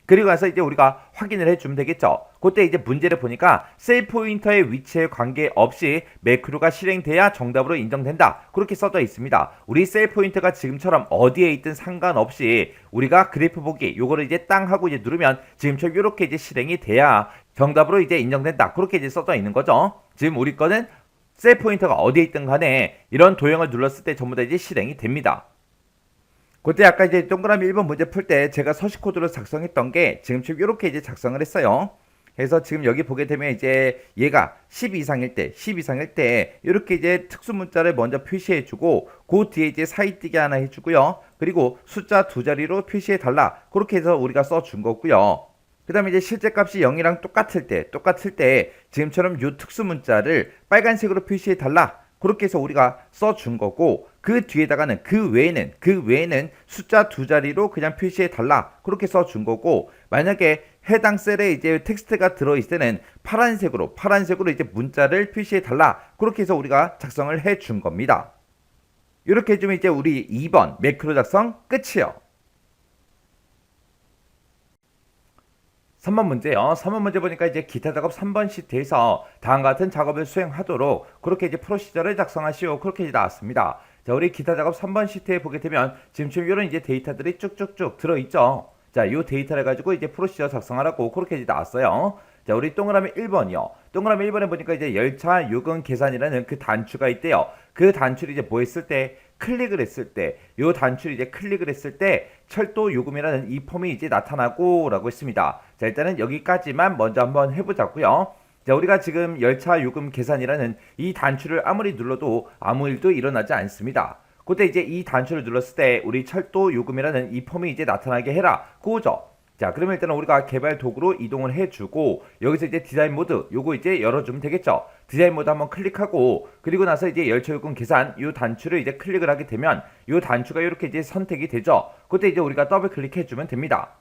그리고 나서 이제 우리가 확인을 해주면 되겠죠. 그때 이제 문제를 보니까 셀 포인터의 위치에 관계없이 매크로가 실행돼야 정답으로 인정된다. 그렇게 써져 있습니다. 우리 셀 포인터가 지금처럼 어디에 있든 상관없이 우리가 그래프 보기 요거를 이제 땅 하고 이제 누르면 지금처럼 이렇게 이제 실행이 돼야 정답으로 이제 인정된다. 그렇게 이제 써져 있는 거죠. 지금 우리 거는 셀 포인터가 어디에 있든 간에 이런 도형을 눌렀을 때 전부 다 이제 실행이 됩니다. 그때 아까 이제 동그라미 1번 문제 풀 때 제가 서식 코드로 작성했던 게 지금처럼 이렇게 이제 작성을 했어요. 그래서 지금 여기 보게 되면 이제 얘가 10 이상일 때 이렇게 이제 특수 문자를 먼저 표시해 주고 그 뒤에 이제 사이뜨기 하나 해 주고요. 그리고 숫자 두 자리로 표시해 달라. 그렇게 해서 우리가 써 준 거고요. 그 다음에 이제 실제 값이 0이랑 똑같을 때 지금처럼 요 특수 문자를 빨간색으로 표시해 달라. 그렇게 해서 우리가 써준 거고 그 뒤에다가는 그 외에는 숫자 두 자리로 그냥 표시해 달라 그렇게 써준 거고 만약에 해당 셀에 이제 텍스트가 들어있을 때는 파란색으로 이제 문자를 표시해 달라 그렇게 해서 우리가 작성을 해준 겁니다. 이렇게 해주면 이제 우리 2번 매크로 작성 끝이요. 3번 문제요. 3번 문제 보니까 이제 기타 작업 3번 시트에서 다음과 같은 작업을 수행하도록 그렇게 이제 프로시저를 작성하시오. 그렇게 이제 나왔습니다. 자, 우리 기타 작업 3번 시트에 보게 되면 지금 이런 이제 데이터들이 쭉쭉쭉 들어있죠. 자, 이 데이터를 가지고 이제 프로시저 작성하라고 그렇게 이제 나왔어요. 자, 우리 동그라미 1번이요. 동그라미 1번에 보니까 이제 열차 요금 계산이라는 그 단추가 있대요. 그 단추를 이제 뭐 했을 때 클릭을 했을 때, 요 단추를 이제 클릭을 했을 때 철도 요금이라는 이 폼이 이제 나타나고 라고 했습니다. 자, 일단은 여기까지만 먼저 한번 해보자고요. 자, 우리가 지금 열차 요금 계산이라는 이 단추를 아무리 눌러도 아무 일도 일어나지 않습니다. 그때 이제 이 단추를 눌렀을 때 우리 철도 요금이라는 이 폼이 이제 나타나게 해라. 그거죠. 자, 그러면 일단은 우리가 개발 도구로 이동을 해주고 여기서 이제 디자인 모드 요거 이제 열어주면 되겠죠. 디자인 모드 한번 클릭하고 그리고 나서 이제 열차요금 계산 요 단추를 이제 클릭을 하게 되면 요 단추가 이렇게 이제 선택이 되죠. 그때 이제 우리가 더블 클릭해주면 됩니다.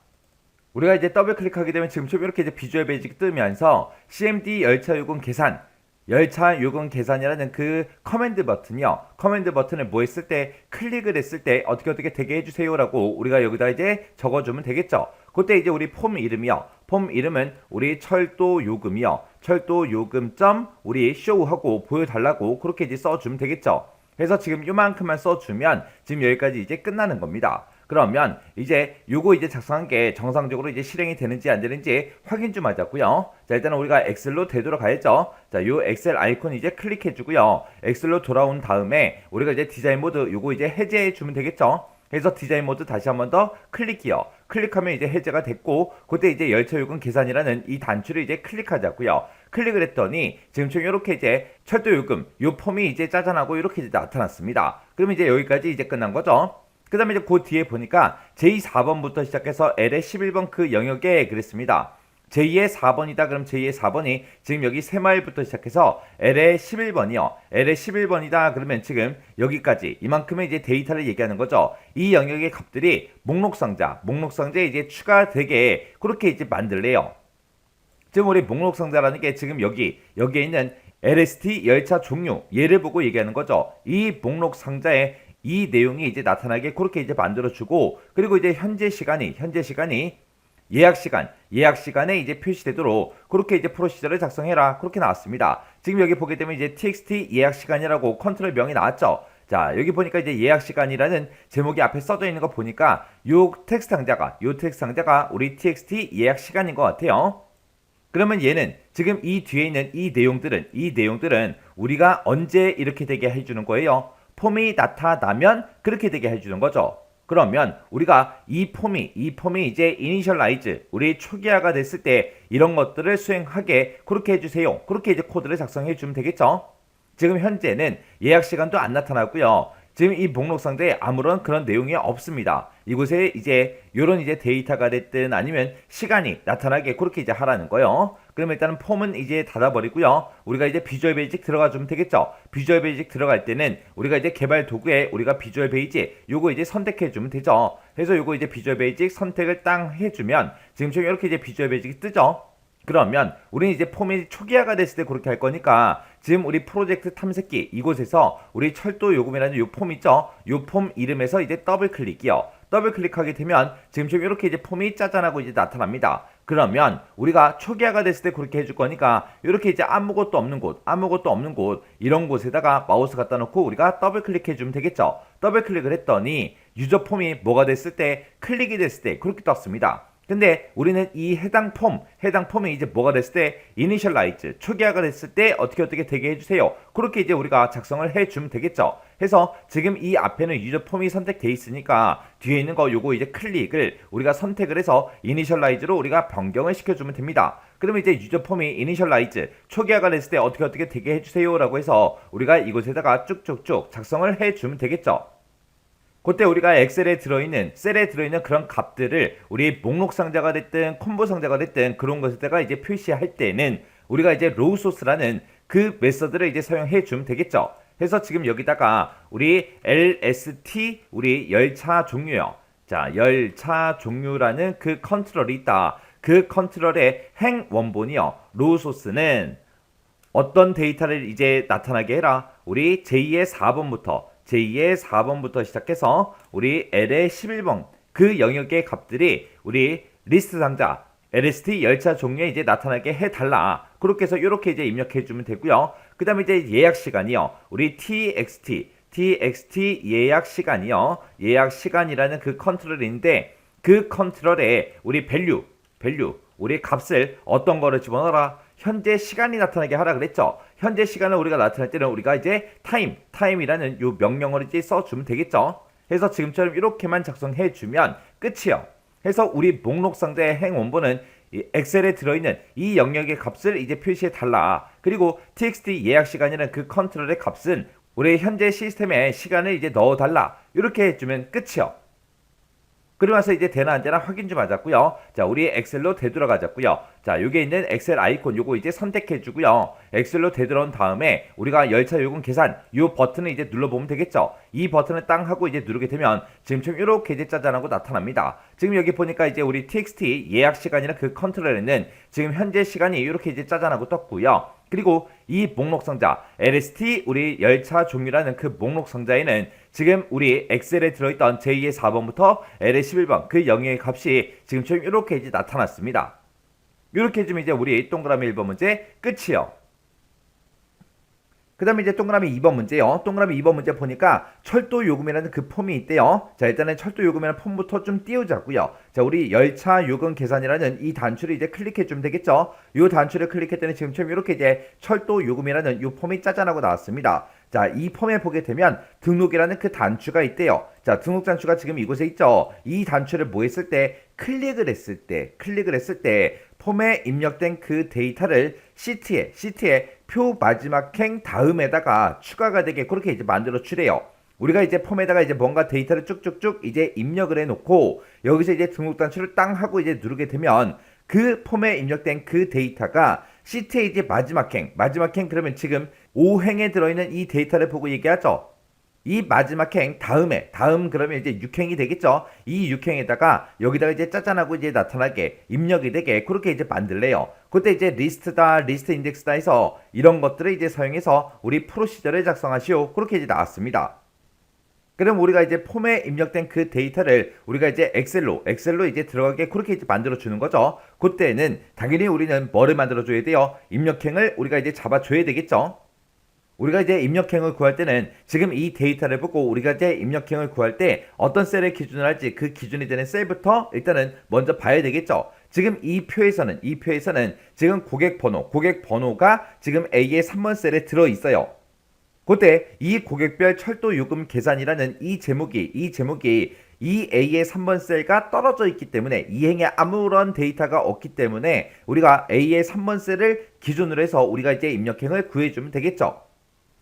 우리가 이제 더블 클릭하게 되면 지금처럼 이렇게 이제 비주얼 베이직이 뜨면서 CMD 열차요금 계산 열차 요금 계산이라는 그 커맨드 버튼이요. 커맨드 버튼을 뭐 했을 때 클릭을 했을 때 어떻게 되게 해주세요라고 우리가 여기다 이제 적어주면 되겠죠. 그때 이제 우리 폼 이름이요. 폼 이름은 우리 철도 요금이요. 철도 요금점 우리 쇼하고 보여달라고 그렇게 이제 써주면 되겠죠. 그래서 지금 요만큼만 써주면 지금 여기까지 이제 끝나는 겁니다. 그러면 이제 요거 이제 작성한 게 정상적으로 이제 실행이 되는지 안 되는지 확인 좀 하자고요. 자, 일단은 우리가 엑셀로 되돌아가야죠. 자, 요 엑셀 아이콘 이제 클릭해 주고요. 엑셀로 돌아온 다음에 우리가 이제 디자인 모드 요거 이제 해제해 주면 되겠죠. 그래서 디자인 모드 다시 한번 더 클릭이요. 클릭하면 이제 해제가 됐고 그때 이제 열차 요금 계산이라는 이 단추를 이제 클릭하자고요. 클릭을 했더니 지금처럼 이렇게 이제 철도 요금 요 폼이 이제 짜잔하고 이렇게 이제 나타났습니다. 그러면 이제 여기까지 이제 끝난 거죠. 그 다음에 이제 그 뒤에 보니까 제4번부터 시작해서 L의 11번 그 영역에 그랬습니다. 제2의 4번이다. 그럼 제2의 4번이 지금 여기 새마을부터 시작해서 L의 11번이요. L의 11번이다. 그러면 지금 여기까지 이만큼의 이제 데이터를 얘기하는 거죠. 이 영역의 값들이 목록상자에 이제 추가되게 그렇게 이제 만들래요. 지금 우리 목록상자라는 게 지금 여기에 있는 LST 열차 종류 얘를 보고 얘기하는 거죠. 이 목록상자에 이 내용이 이제 나타나게 그렇게 이제 만들어주고 그리고 이제 현재 시간이 예약 시간에 이제 표시되도록 그렇게 이제 프로시저를 작성해라 그렇게 나왔습니다. 지금 여기 보게 되면 이제 txt 예약 시간이라고 컨트롤 명이 나왔죠. 자, 여기 보니까 이제 예약 시간이라는 제목이 앞에 써져 있는 거 보니까 요 텍스트 상자가 우리 txt 예약 시간인 것 같아요. 그러면 얘는 지금 이 뒤에 있는 이 내용들은 우리가 언제 이렇게 되게 해주는 거예요? 폼이 나타나면 그렇게 되게 해주는 거죠. 그러면 우리가 이 폼이 이제 이니셜라이즈 우리 초기화가 됐을 때 이런 것들을 수행하게 그렇게 해주세요. 그렇게 이제 코드를 작성해 주면 되겠죠. 지금 현재는 예약 시간도 안 나타나고요. 지금 이 목록 상자에 아무런 그런 내용이 없습니다. 이곳에 이제 요런 이제 데이터가 됐든 아니면 시간이 나타나게 그렇게 이제 하라는 거예요. 그러면 일단은 폼은 이제 닫아버리고요. 우리가 이제 비주얼 베이직 들어가 주면 되겠죠. 비주얼 베이직 들어갈 때는 우리가 이제 개발 도구에 우리가 비주얼 베이직 요거 이제 선택해 주면 되죠. 그래서 요거 이제 비주얼 베이직 선택을 땅 해주면 지금처럼 이렇게 이제 비주얼 베이직이 뜨죠. 그러면 우리는 이제 폼이 초기화가 됐을 때 그렇게 할 거니까 지금 우리 프로젝트 탐색기 이곳에서 우리 철도 요금이라는 요 폼 있죠? 요 폼 이름에서 이제 더블 클릭이요. 더블 클릭하게 되면 지금처럼 이렇게 이제 폼이 짜잔하고 이제 나타납니다. 그러면 우리가 초기화가 됐을 때 그렇게 해줄 거니까 이렇게 이제 아무것도 없는 곳 이런 곳에다가 마우스 갖다 놓고 우리가 더블 클릭해 주면 되겠죠. 더블 클릭을 했더니 유저 폼이 뭐가 됐을 때 클릭이 됐을 때 그렇게 떴습니다. 근데 우리는 이 해당 폼이 이제 뭐가 됐을 때 이니셜라이즈 초기화가 됐을 때 어떻게 되게 해주세요. 그렇게 이제 우리가 작성을 해주면 되겠죠. 해서 지금 이 앞에는 유저 폼이 선택돼 있으니까 뒤에 있는 거 요거 이제 클릭을 우리가 선택을 해서 이니셜라이즈로 우리가 변경을 시켜주면 됩니다. 그러면 이제 유저 폼이 이니셜라이즈 초기화가 됐을 때 어떻게 되게 해주세요라고 해서 우리가 이곳에다가 쭉쭉쭉 작성을 해주면 되겠죠. 그때 우리가 엑셀에 들어있는 셀에 들어있는 그런 값들을 우리 목록 상자가 됐든 콤보 상자가 됐든 그런 것에다가 이제 표시할 때는 우리가 이제 로우 소스라는 그 메서드를 이제 사용해 주면 되겠죠. 그래서 지금 여기다가 우리 LST 우리 열차 종류요. 자, 열차 종류라는 그 컨트롤이 있다. 그 컨트롤의 행 원본이요. 로우 소스는 어떤 데이터를 이제 나타나게 해라. 우리 제2의 4번부터 시작해서 우리 L의 11번 그 영역의 값들이 우리 리스트 상자 LST 열차 종류에 이제 나타나게 해달라. 그렇게 해서 이렇게 이제 입력해 주면 되고요. 그 다음에 이제 예약 시간이요. 우리 TXT 예약 시간이요. 예약 시간이라는 그 컨트롤인데 그 컨트롤에 우리 밸류 우리 값을 어떤 거를 집어넣어라. 현재 시간이 나타나게 하라 그랬죠. 현재 시간을 우리가 나타낼 때는 우리가 이제 타임이라는 요 명령어를 이제 써주면 되겠죠. 그래서 지금처럼 이렇게만 작성해 주면 끝이요. 그래서 우리 목록 상자의 행 원본은 엑셀에 들어있는 이 영역의 값을 이제 표시해 달라. 그리고 txt 예약 시간이라는 그 컨트롤의 값은 우리 현재 시스템에 시간을 이제 넣어 달라. 이렇게 해주면 끝이요. 그러고 나서 이제 되나 안 되나 확인 좀 하자고요. 자, 우리 엑셀로 되돌아가자고요. 자, 여기에 있는 엑셀 아이콘 요거 이제 선택해 주고요. 엑셀로 되돌아온 다음에 우리가 열차 요금 계산 요 버튼을 이제 눌러보면 되겠죠. 이 버튼을 땅 하고 이제 누르게 되면 지금처럼 이렇게 이제 짜잔하고 나타납니다. 지금 여기 보니까 이제 우리 txt 예약 시간이나 그 컨트롤에는 지금 현재 시간이 이렇게 이제 짜잔하고 떴고요. 그리고 이 목록 상자 LST 우리 열차 종류라는 그 목록 상자에는 지금 우리 엑셀에 들어있던 제2의 4번부터 L의 11번 그 영역의 값이 지금처럼 이렇게 이제 나타났습니다. 이렇게 해주면 이제 우리 동그라미 1번 문제 끝이요. 그 다음에 이제 동그라미 2번 문제요. 동그라미 2번 문제 보니까 철도 요금이라는 그 폼이 있대요. 자, 일단은 철도 요금이라는 폼부터 좀 띄우자고요. 자, 우리 열차 요금 계산이라는 이 단추를 이제 클릭해 주면 되겠죠. 요 단추를 클릭했더니 지금처럼 이렇게 이제 철도 요금이라는 요 폼이 짜잔하고 나왔습니다. 자, 이 폼에 보게 되면 등록이라는 그 단추가 있대요. 자, 등록 단추가 지금 이곳에 있죠. 이 단추를 뭐 했을 때 클릭을 했을 때 폼에 입력된 그 데이터를 시트에 표 마지막 행 다음에다가 추가가 되게 그렇게 이제 만들어 주래요. 우리가 이제 폼에다가 이제 뭔가 데이터를 쭉쭉쭉 이제 입력을 해놓고 여기서 이제 등록 단추를 땅 하고 이제 누르게 되면 그 폼에 입력된 그 데이터가 시트의 이제 마지막 행 그러면 지금 5행에 들어있는 이 데이터를 보고 얘기하죠. 이 마지막 행 다음 그러면 이제 6행이 되겠죠. 이 6행에다가 여기다가 이제 짜잔하고 이제 나타나게 입력이 되게 그렇게 이제 만들래요. 그때 이제 리스트 인덱스다 해서 이런 것들을 이제 사용해서 우리 프로시저를 작성하시오. 그렇게 이제 나왔습니다. 그럼 우리가 이제 폼에 입력된 그 데이터를 우리가 이제 엑셀로 이제 들어가게 그렇게 이제 만들어 주는 거죠. 그때는 당연히 우리는 뭐를 만들어 줘야 돼요? 입력행을 우리가 이제 잡아 줘야 되겠죠. 우리가 이제 입력행을 구할 때는 지금 이 데이터를 보고 우리가 이제 입력행을 구할 때 어떤 셀을 기준으로 할지 그 기준이 되는 셀부터 일단은 먼저 봐야 되겠죠. 지금 이 표에서는 지금 고객 번호가 지금 A의 3번 셀에 들어 있어요. 그때 이 고객별 철도 요금 계산이라는 이 제목이 이 A의 3번 셀과 떨어져 있기 때문에 이 행에 아무런 데이터가 없기 때문에 우리가 A의 3번 셀을 기준으로 해서 우리가 이제 입력행을 구해주면 되겠죠.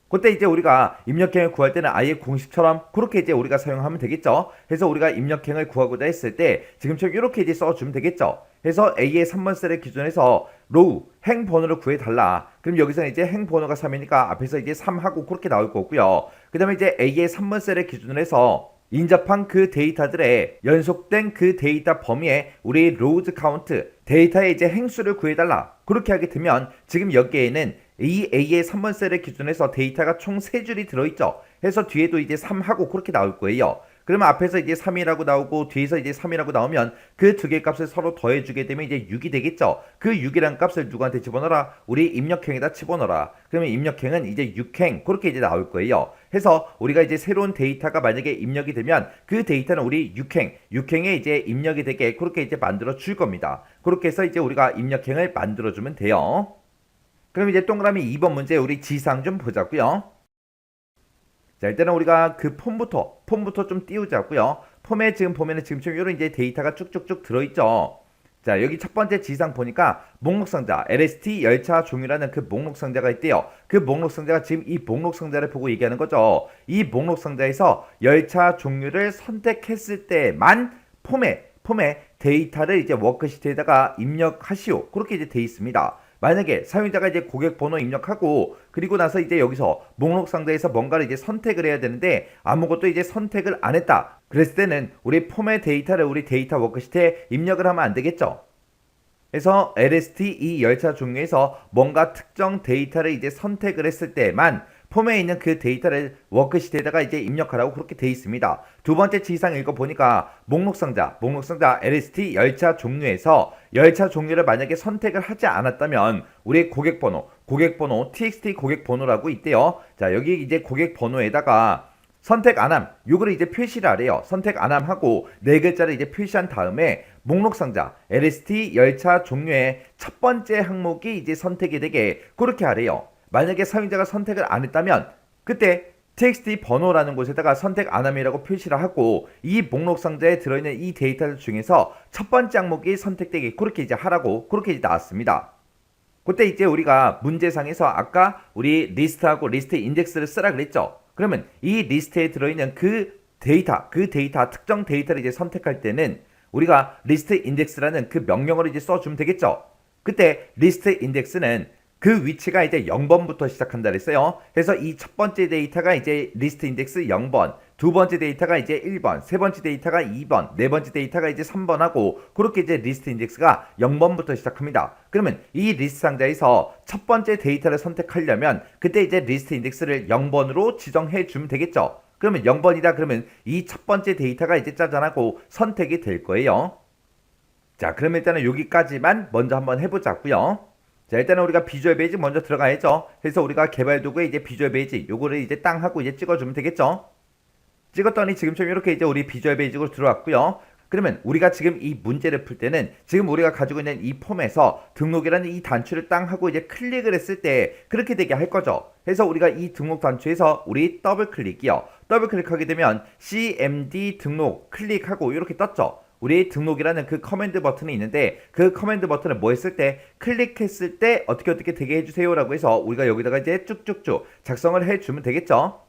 그때 이제 우리가 입력행을 구할 때는 아예 공식처럼 그렇게 이제 우리가 사용하면 되겠죠. 해서 우리가 입력행을 구하고자 했을 때 지금처럼 이렇게 이제 써주면 되겠죠. 해서 A의 3번 셀을 기준해서 로우 행 번호를 구해달라. 그럼 여기서는 이제 행 번호가 3이니까 앞에서 이제 3하고 그렇게 나올 거고요. 그 다음에 이제 A의 3번 셀을 기준으로 해서 인접한 그 데이터들의 연속된 그 데이터 범위에 우리 로우즈 카운트 데이터의 이제 행수를 구해달라. 그렇게 하게 되면 지금 여기에는 이 A의 3번 셀을 기준해서 데이터가 총 3줄이 들어있죠. 해서 뒤에도 이제 3하고 그렇게 나올 거예요. 그러면 앞에서 이제 3이라고 나오고 뒤에서 이제 3이라고 나오면 그 두 개의 값을 서로 더해주게 되면 이제 6이 되겠죠. 그 6이라는 값을 누구한테 집어넣어라? 우리 입력행에다 집어넣어라. 그러면 입력행은 이제 6행 그렇게 이제 나올 거예요. 해서 우리가 이제 새로운 데이터가 만약에 입력이 되면 그 데이터는 우리 6행에 이제 입력이 되게 그렇게 이제 만들어 줄 겁니다. 그렇게 해서 이제 우리가 입력행을 만들어 주면 돼요. 그럼 이제 동그라미 2번 문제 우리 지상 좀 보자고요. 자, 일단은 우리가 그 폼부터 좀 띄우자고요. 폼에 지금 보면은 지금처럼 이런 이제 데이터가 쭉쭉쭉 들어있죠. 자, 여기 첫 번째 지상 보니까 목록 상자 LST 열차 종류라는 그 목록 상자가 있대요. 그 목록 상자가 지금 이 목록 상자를 보고 얘기하는 거죠. 이 목록 상자에서 열차 종류를 선택했을 때만 폼에 데이터를 이제 워크시트에다가 입력하시오. 그렇게 이제 돼 있습니다. 만약에 사용자가 이제 고객 번호 입력하고 그리고 나서 이제 여기서 목록 상자에서 뭔가를 이제 선택을 해야 되는데 아무것도 이제 선택을 안 했다. 그랬을 때는 우리 폼의 데이터를 우리 데이터 워크시트에 입력을 하면 안 되겠죠. 그래서 LST 이 열차 종류에서 뭔가 특정 데이터를 이제 선택을 했을 때만 폼에 있는 그 데이터를 워크시트에다가 이제 입력하라고 그렇게 돼 있습니다. 두 번째 지상 읽어보니까 목록 상자 LST 열차 종류에서 열차 종류를 만약에 선택을 하지 않았다면 우리 고객 번호 txt 고객 번호라고 있대요. 자, 여기 이제 고객 번호에다가 선택 안함 요거를 이제 표시를 하래요. 선택 안함 하고 네 글자를 이제 표시한 다음에 목록 상자 LST 열차 종류의 첫 번째 항목이 이제 선택이 되게 그렇게 하래요. 만약에 사용자가 선택을 안 했다면 그때 txt 번호라는 곳에다가 선택 안함이라고 표시를 하고 이 목록 상자에 들어있는 이 데이터 중에서 첫 번째 항목이 선택되게 그렇게 이제 하라고 그렇게 이제 나왔습니다. 그때 이제 우리가 문제상에서 아까 우리 리스트하고 리스트 인덱스를 쓰라 그랬죠. 그러면 이 리스트에 들어있는 그 데이터, 그 데이터, 특정 데이터를 이제 선택할 때는 우리가 리스트 인덱스라는 그 명령어를 이제 써주면 되겠죠. 그때 리스트 인덱스는 그 위치가 이제 0번부터 시작한다 그랬어요. 그래서 이 첫 번째 데이터가 이제 리스트 인덱스 0번, 두 번째 데이터가 이제 1번, 세 번째 데이터가 2번, 네 번째 데이터가 이제 3번 하고 그렇게 이제 리스트 인덱스가 0번부터 시작합니다. 그러면 이 리스트 상자에서 첫 번째 데이터를 선택하려면 그때 이제 리스트 인덱스를 0번으로 지정해 주면 되겠죠. 그러면 0번이다 그러면 이 첫 번째 데이터가 이제 짜잔하고 선택이 될 거예요. 자, 그럼 일단은 여기까지만 먼저 한번 해보자고요. 자, 일단은 우리가 비주얼 베이지 먼저 들어가야죠. 그래서 우리가 개발 도구에 이제 비주얼 베이지 요거를 이제 땅 하고 이제 찍어주면 되겠죠. 찍었더니 지금처럼 이렇게 이제 우리 비주얼 베이직으로 들어왔고요. 그러면 우리가 지금 이 문제를 풀 때는 지금 우리가 가지고 있는 이 폼에서 등록이라는 이 단추를 땅 하고 이제 클릭을 했을 때 그렇게 되게 할 거죠. 그래서 우리가 이 등록 단추에서 우리 더블 클릭이요. 더블 클릭하게 되면 CMD 등록 클릭하고 이렇게 떴죠. 우리 등록이라는 그 커맨드 버튼이 있는데 그 커맨드 버튼을 뭐 했을 때 클릭했을 때 어떻게 되게 해주세요 라고 해서 우리가 여기다가 이제 쭉쭉쭉 작성을 해주면 되겠죠.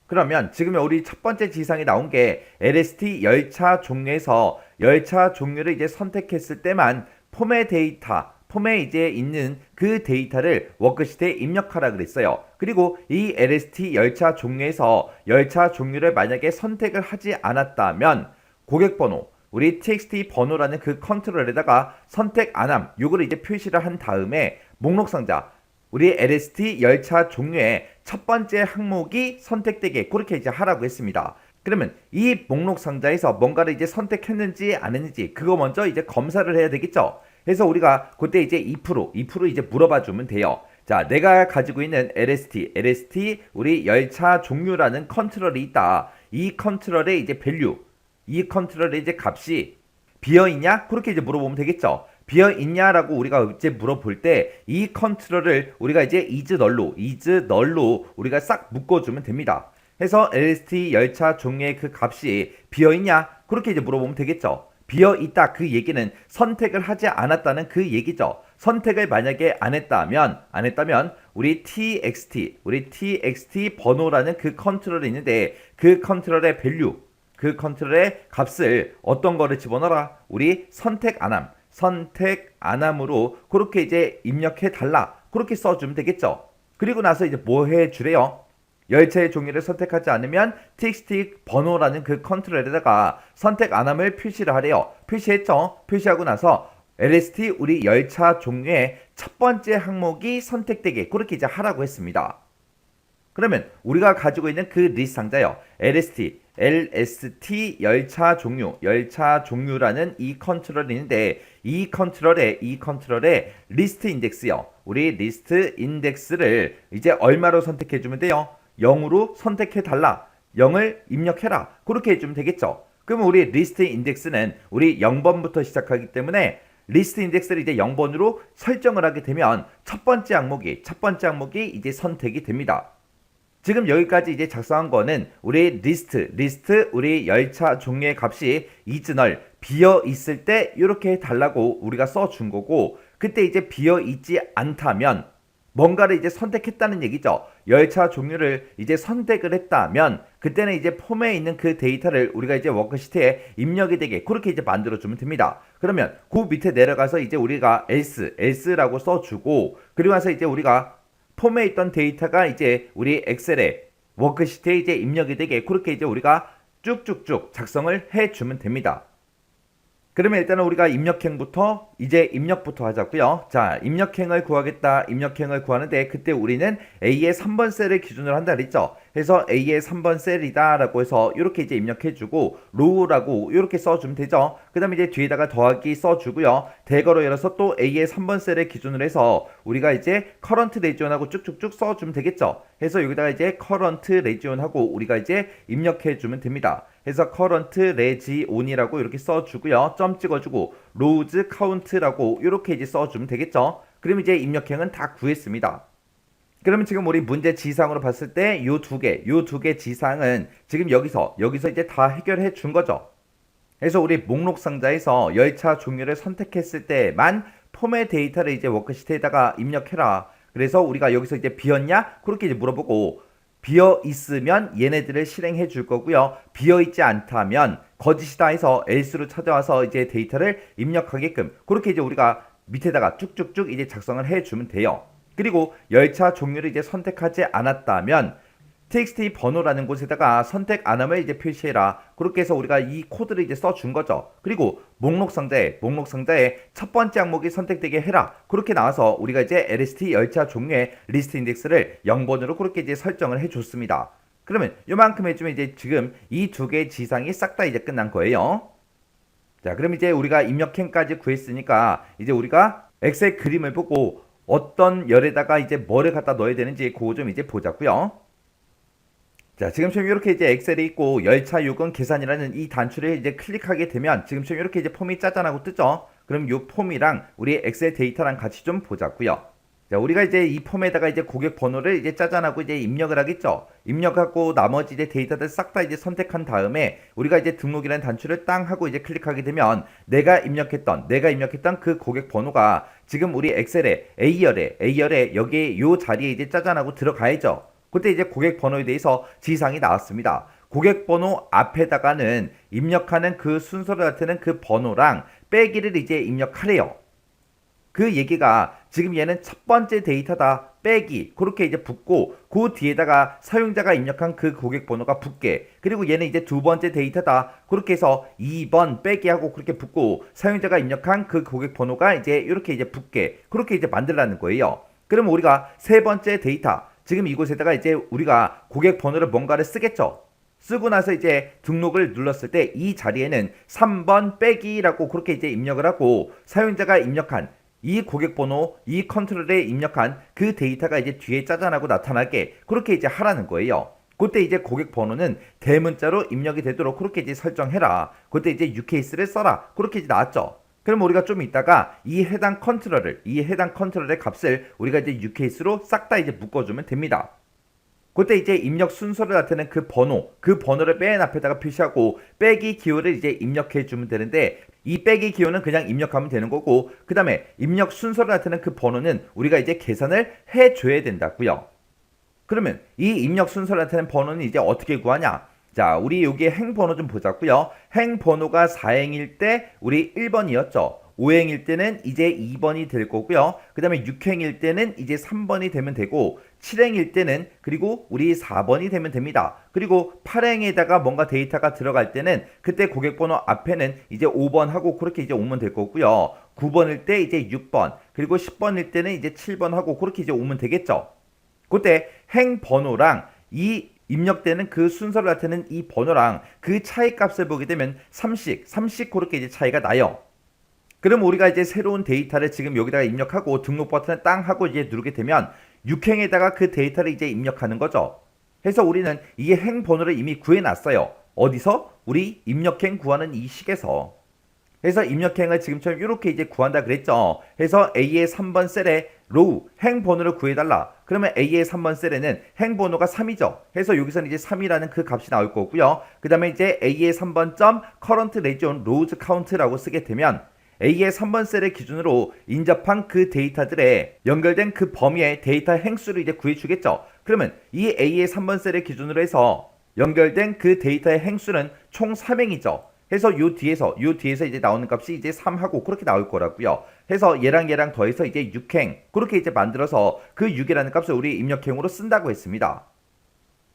그러면 지금 우리 첫 번째 지상이 나온 게 LST 열차 종류에서 열차 종류를 이제 선택했을 때만 폼의 데이터, 폼에 이제 있는 그 데이터를 워크시트에 입력하라 그랬어요. 그리고 이 LST 열차 종류에서 열차 종류를 만약에 선택을 하지 않았다면 고객번호, 우리 txt 번호라는 그 컨트롤에다가 선택 안함 요거를 이제 표시를 한 다음에 목록 상자 우리 LST 열차 종류의 첫 번째 항목이 선택되게 그렇게 이제 하라고 했습니다. 그러면 이 목록 상자에서 뭔가를 이제 선택했는지 안 했는지 그거 먼저 이제 검사를 해야 되겠죠. 그래서 우리가 그때 이제 2% 이제 물어봐 주면 돼요. 자, 내가 가지고 있는 LST 우리 열차 종류라는 컨트롤이 있다. 이 컨트롤의 이제 밸류, 이 컨트롤의 이제 값이 비어있냐? 그렇게 이제 물어보면 되겠죠. 비어있냐라고 우리가 이제 물어볼 때 이 컨트롤을 우리가 이제 is null로 우리가 싹 묶어주면 됩니다. 해서 LST 열차 종류의 그 값이 비어있냐? 그렇게 이제 물어보면 되겠죠. 비어있다 그 얘기는 선택을 하지 않았다는 그 얘기죠. 선택을 만약에 안 했다면 우리 txt 번호라는 그 컨트롤이 있는데 그 컨트롤의 밸류 그 컨트롤의 값을 어떤 거를 집어넣어라? 우리 선택 안함으로 그렇게 이제 입력해 달라. 그렇게 써주면 되겠죠. 그리고 나서 이제 뭐 해주래요? 열차의 종류를 선택하지 않으면 txt 번호라는 그 컨트롤에다가 선택 안함을 표시를 하래요. 표시했죠? 표시하고 나서 LST 우리 열차 종류의 첫 번째 항목이 선택되게 그렇게 이제 하라고 했습니다. 그러면 우리가 가지고 있는 그 리스트 상자요. LST 열차 종류라는 이 컨트롤이 있는데 이 컨트롤의 리스트 인덱스요. 우리 리스트 인덱스를 이제 얼마로 선택해 주면 돼요? 0으로 선택해 달라. 0을 입력해라. 그렇게 해주면 되겠죠. 그러면 우리 리스트 인덱스는 우리 0번부터 시작하기 때문에 리스트 인덱스를 이제 0번으로 설정을 하게 되면 첫 번째 항목이 이제 선택이 됩니다. 지금 여기까지 이제 작성한 거는 우리 리스트 우리 열차 종류의 값이 is null 비어 있을 때 이렇게 해달라고 우리가 써준 거고 그때 이제 비어 있지 않다면 뭔가를 이제 선택했다는 얘기죠. 열차 종류를 이제 선택을 했다면 그때는 이제 폼에 있는 그 데이터를 우리가 이제 워크시트에 입력이 되게 그렇게 이제 만들어주면 됩니다. 그러면 그 밑에 내려가서 이제 우리가 else라고 써주고 그리고 나서 이제 우리가 폼에 있던 데이터가 이제 우리 엑셀에 워크시트에 이제 입력이 되게 그렇게 이제 우리가 쭉쭉쭉 작성을 해주면 됩니다. 그러면 일단은 우리가 입력행부터 이제 입력부터 하자고요. 자, 입력행을 구하겠다. 입력행을 구하는데 그때 우리는 A의 3번 셀을 기준으로 한다 그랬죠. 그래서 A의 3번 셀이다 라고 해서 이렇게 이제 입력해주고 로우라고 이렇게 써주면 되죠. 그 다음에 이제 뒤에다가 더하기 써주고요. 대괄호 열어서 또 A의 3번 셀을 기준으로 해서 우리가 이제 current region하고 쭉쭉쭉 써주면 되겠죠. 그래서 여기다가 이제 current region하고 우리가 이제 입력해주면 됩니다. 그래서 current region이라고 이렇게 써주고요. 점 찍어주고 rows count라고 이렇게 이제 써주면 되겠죠. 그럼 이제 입력행은 다 구했습니다. 그러면 지금 우리 문제 지상으로 봤을 때 요 두 개 지상은 지금 여기서 이제 다 해결해 준 거죠. 그래서 우리 목록 상자에서 열차 종류를 선택했을 때만 폼의 데이터를 이제 워크시트에다가 입력해라. 그래서 우리가 여기서 이제 비었냐? 그렇게 이제 물어보고 비어 있으면 얘네들을 실행해 줄 거고요. 비어 있지 않다면 거짓이다 해서 else로 찾아와서 이제 데이터를 입력하게끔 그렇게 이제 우리가 밑에다가 쭉쭉쭉 이제 작성을 해 주면 돼요. 그리고 열차 종류를 이제 선택하지 않았다면 txt 번호라는 곳에다가 선택 안 하면 이제 표시해라. 그렇게 해서 우리가 이 코드를 이제 써준 거죠. 그리고 목록 상자에 첫 번째 항목이 선택되게 해라. 그렇게 나와서 우리가 이제 LST 열차 종류의 리스트 인덱스를 0번으로 그렇게 이제 설정을 해줬습니다. 그러면 요만큼 해주면 이제 지금 이 두 개의 지상이 싹 다 이제 끝난 거예요. 자, 그럼 이제 우리가 입력행까지 구했으니까 이제 우리가 엑셀 그림을 보고 어떤 열에다가 이제 뭐를 갖다 넣어야 되는지 그거 좀 이제 보자고요. 자, 지금처럼 이렇게 이제 엑셀에 있고 열차 요금 계산이라는 이 단추를 이제 클릭하게 되면 지금처럼 이렇게 이제 폼이 짜잔하고 뜨죠. 그럼 이 폼이랑 우리 엑셀 데이터랑 같이 좀 보자고요. 자, 우리가 이제 이 폼에다가 이제 고객 번호를 이제 짜잔하고 이제 입력을 하겠죠. 입력하고 나머지 이제 데이터들 싹 다 이제 선택한 다음에 우리가 이제 등록이라는 단추를 땅 하고 이제 클릭하게 되면 내가 입력했던 그 고객 번호가 지금 우리 엑셀에 A열에 여기에 요 자리에 이제 짜잔하고 들어가야죠. 그때 이제 고객 번호에 대해서 지상이 나왔습니다. 고객 번호 앞에다가는 입력하는 그 순서를 나타내는 그 번호랑 빼기를 이제 입력하래요. 그 얘기가 지금 얘는 첫 번째 데이터다 빼기 그렇게 이제 붙고 그 뒤에다가 사용자가 입력한 그 고객 번호가 붙게 그리고 얘는 이제 두 번째 데이터다 그렇게 해서 2번 빼기 하고 그렇게 붙고 사용자가 입력한 그 고객 번호가 이제 이렇게 이제 붙게 그렇게 이제 만들라는 거예요. 그럼 우리가 세 번째 데이터 지금 이곳에다가 이제 우리가 고객 번호를 뭔가를 쓰겠죠. 쓰고 나서 이제 등록을 눌렀을 때 이 자리에는 3번 빼기라고 그렇게 이제 입력을 하고 사용자가 입력한 이 고객 번호, 이 컨트롤에 입력한 그 데이터가 이제 뒤에 짜잔하고 나타나게 그렇게 이제 하라는 거예요. 그때 이제 고객 번호는 대문자로 입력이 되도록 그렇게 이제 설정해라. 그때 이제 유케이스를 써라. 그렇게 이제 나왔죠. 그럼 우리가 좀 이따가 이 해당 컨트롤의 값을 우리가 이제 유케이스로 싹 다 이제 묶어주면 됩니다. 그때 이제 입력 순서를 나타내는 그 번호를 맨 앞에다가 표시하고 빼기 기호를 이제 입력해 주면 되는데 이 빼기 기호는 그냥 입력하면 되는 거고 그 다음에 입력 순서를 나타내는 그 번호는 우리가 이제 계산을 해줘야 된다고요. 그러면 이 입력 순서를 나타내는 번호는 이제 어떻게 구하냐? 자, 우리 여기에 행번호 좀 보자고요. 행번호가 4행일 때 우리 1번이었죠. 5행일 때는 이제 2번이 될 거고요. 그 다음에 6행일 때는 이제 3번이 되면 되고 7행일 때는 그리고 우리 4번이 되면 됩니다. 그리고 8행에다가 뭔가 데이터가 들어갈 때는 그때 고객번호 앞에는 이제 5번 하고 그렇게 이제 오면 될 거고요. 9번일 때 이제 6번 그리고 10번일 때는 이제 7번 하고 그렇게 이제 오면 되겠죠. 그때 행번호랑 이 입력되는 그 순서를 나타내는 이 번호랑 그 차이 값을 보게 되면 3씩 그렇게 이제 차이가 나요. 그럼 우리가 이제 새로운 데이터를 지금 여기다가 입력하고 등록 버튼을 땅 하고 이제 누르게 되면 6행에다가 그 데이터를 이제 입력하는 거죠. 해서 우리는 이 행 번호를 이미 구해놨어요. 어디서? 우리 입력행 구하는 이 식에서. 해서 입력행을 지금처럼 이렇게 이제 구한다 그랬죠. 해서 A의 3번 셀에 로우 행 번호를 구해달라. 그러면 A의 3번 셀에는 행 번호가 3이죠. 해서 여기서는 이제 3이라는 그 값이 나올 거고요. 그 다음에 이제 A의 3번 점 current region rows count라고 쓰게 되면 A의 3번 셀의 기준으로 인접한 그 데이터들에 연결된 그 범위의 데이터 행수를 이제 구해주겠죠. 그러면 이 A의 3번 셀의 기준으로 해서 연결된 그 데이터의 행수는 총 3행이죠. 해서 요 뒤에서 이제 나오는 값이 이제 3하고 그렇게 나올 거라고요. 해서 얘랑 더해서 이제 6행 그렇게 이제 만들어서 그 6이라는 값을 우리 입력행으로 쓴다고 했습니다.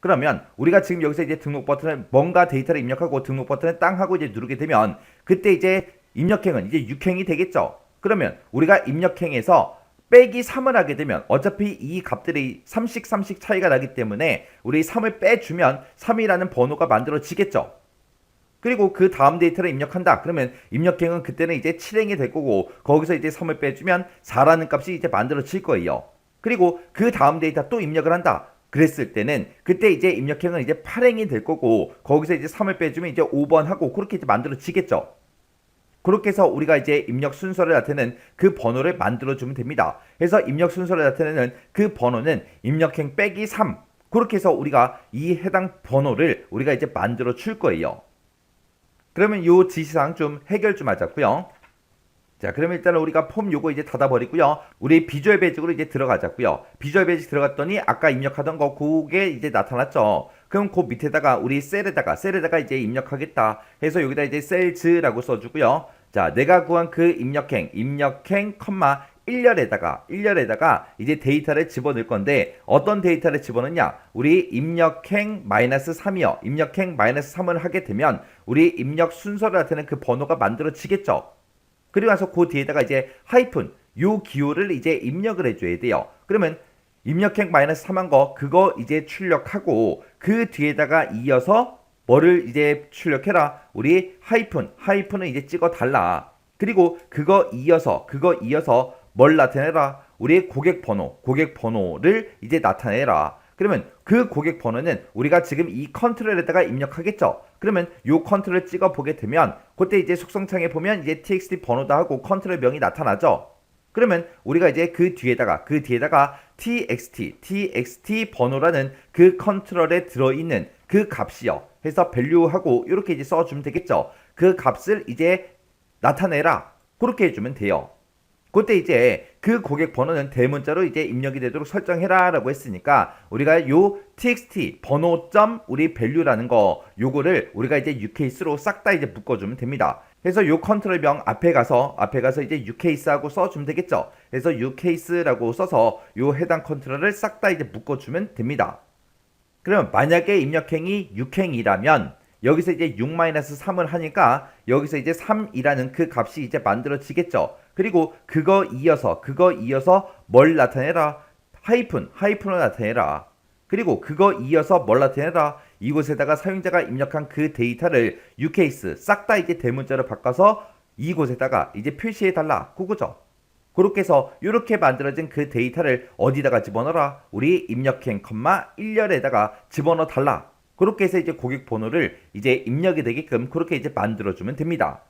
그러면 우리가 지금 여기서 이제 등록 버튼을 뭔가 데이터를 입력하고 등록 버튼을 땅 하고 이제 누르게 되면 그때 이제 입력행은 이제 6행이 되겠죠. 그러면 우리가 입력행에서 빼기 3을 하게 되면 어차피 이 값들이 3씩 차이가 나기 때문에 우리 3을 빼주면 3이라는 번호가 만들어지겠죠. 그리고 그 다음 데이터를 입력한다. 그러면 입력행은 그때는 이제 7행이 될 거고 거기서 이제 3을 빼주면 4라는 값이 이제 만들어질 거예요. 그리고 그 다음 데이터 또 입력을 한다. 그랬을 때는 그때 이제 입력행은 이제 8행이 될 거고 거기서 이제 3을 빼주면 이제 5번 하고 그렇게 이제 만들어지겠죠. 그렇게 해서 우리가 이제 입력 순서를 나타내는 그 번호를 만들어주면 됩니다. 그래서 입력 순서를 나타내는 그 번호는 입력행 빼기 3 그렇게 해서 우리가 이 해당 번호를 우리가 이제 만들어 줄 거예요. 그러면 이 지시사항 좀 해결 좀 하자고요. 자, 그럼 일단은 우리가 폼 요거 이제 닫아버리고요. 우리 비주얼 베이직으로 이제 들어가자고요. 비주얼 베이직 들어갔더니 아까 입력하던 거 그게 이제 나타났죠. 그럼 그 밑에다가 우리 셀에다가 이제 입력하겠다 해서 여기다 이제 셀즈라고 써주고요. 자, 내가 구한 그 입력행 컴마 1열에다가 이제 데이터를 집어넣을 건데 어떤 데이터를 집어넣냐? 우리 입력행 -3이요. 입력행 -3을 하게 되면 우리 입력 순서를 나타내는 그 번호가 만들어지겠죠. 그리고 나서 그 뒤에다가 이제 하이픈 요 기호를 이제 입력을 해줘야 돼요. 그러면 입력행 -3한 거 그거 이제 출력하고 그 뒤에다가 이어서 뭐를 이제 출력해라. 우리 하이픈은 이제 찍어 달라. 그리고 그거 이어서 뭘 나타내라. 우리 고객 번호를 이제 나타내라. 그러면 그 고객 번호는 우리가 지금 이 컨트롤에다가 입력하겠죠. 그러면 요 컨트롤을 찍어 보게 되면 그때 이제 속성창에 보면 이제 txt 번호다 하고 컨트롤 명이 나타나죠. 그러면 우리가 이제 그 뒤에다가 txt 번호라는 그 컨트롤에 들어있는 그 값이요. 해서 value하고 이렇게 이제 써주면 되겠죠. 그 값을 이제 나타내라. 그렇게 해주면 돼요. 그때 이제 그 고객 번호는 대문자로 이제 입력이 되도록 설정해라 라고 했으니까 우리가 요 txt 번호점 우리 value라는 거 요거를 우리가 이제 ucase로 싹 다 이제 묶어주면 됩니다. 그래서 요 컨트롤명 앞에 가서 이제 ucase하고 써주면 되겠죠. 그래서 ucase라고 써서 요 해당 컨트롤을 싹 다 이제 묶어주면 됩니다. 그럼 만약에 입력행이 6행이라면 여기서 이제 6-3을 하니까 여기서 이제 3이라는 그 값이 이제 만들어지겠죠. 그리고 그거 이어서 뭘 나타내라? 하이픈을 나타내라. 그리고 그거 이어서 뭘 나타내라? 이곳에다가 사용자가 입력한 그 데이터를 ucase 싹 다 이제 대문자로 바꿔서 이곳에다가 이제 표시해 달라. 그거죠. 그렇게 해서 이렇게 만들어진 그 데이터를 어디다가 집어넣어라? 우리 입력행 1열에다가 집어넣어 달라. 그렇게 해서 이제 고객 번호를 이제 입력이 되게끔 그렇게 이제 만들어주면 됩니다.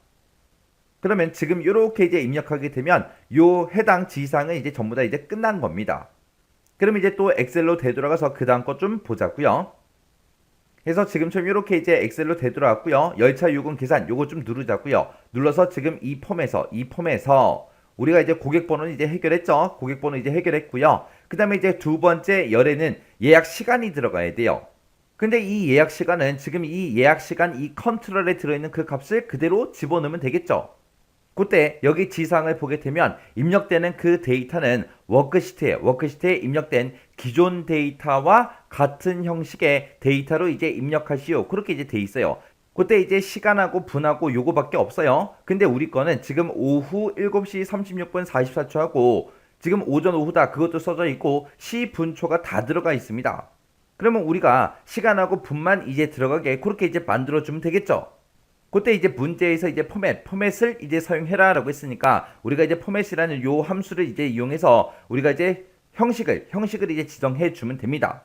그러면 지금 이렇게 이제 입력하게 되면 요 해당 지상은 이제 전부 다 이제 끝난 겁니다. 그럼 이제 또 엑셀로 되돌아가서 그 다음 거 좀 보자고요. 그래서 지금처럼 이렇게 이제 엑셀로 되돌아왔고요. 열차 요금 계산 요거 좀 누르자고요. 눌러서 지금 이 폼에서 우리가 이제 고객 번호는 이제 해결했죠. 고객 번호 이제 해결했고요. 그 다음에 이제 두 번째 열에는 예약 시간이 들어가야 돼요. 근데 이 예약 시간은 지금 이 예약 시간 이 컨트롤에 들어있는 그 값을 그대로 집어넣으면 되겠죠. 그때 여기 지상을 보게 되면 입력되는 그 데이터는 워크시트에 입력된 기존 데이터와 같은 형식의 데이터로 이제 입력하시오. 그렇게 이제 돼 있어요. 그때 이제 시간하고 분하고 요거밖에 없어요. 근데 우리 거는 지금 오후 7시 36분 44초 하고 지금 오전 오후다 그것도 써져 있고 시 분초가 다 들어가 있습니다. 그러면 우리가 시간하고 분만 이제 들어가게 그렇게 이제 만들어주면 되겠죠. 그때 이제 문제에서 이제 포맷을 이제 사용해라 라고 했으니까 우리가 이제 포맷이라는 요 함수를 이제 이용해서 우리가 이제 형식을 이제 지정해 주면 됩니다.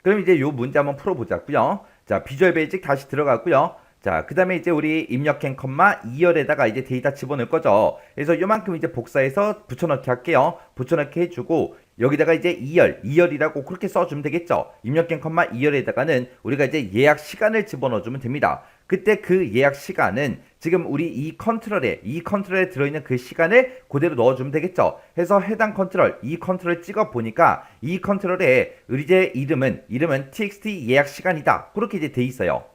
그럼 이제 요 문제 한번 풀어보자고요. 자, 비주얼 베이직 다시 들어가고요. 자, 그 다음에 이제 우리 입력행 2열에다가 이제 데이터 집어넣을 거죠. 그래서 요만큼 이제 복사해서 붙여넣기 할게요. 붙여넣기 해주고 여기다가 이제 2열이라고 그렇게 써주면 되겠죠. 입력행 2열에다가는 우리가 이제 예약 시간을 집어넣어주면 됩니다. 그때 그 예약 시간은 지금 우리 이 컨트롤에 들어있는 그 시간을 그대로 넣어주면 되겠죠. 해서 해당 이 컨트롤 찍어 보니까 이 컨트롤에 우리 이제 이름은 txt 예약 시간이다. 그렇게 이제 돼 있어요.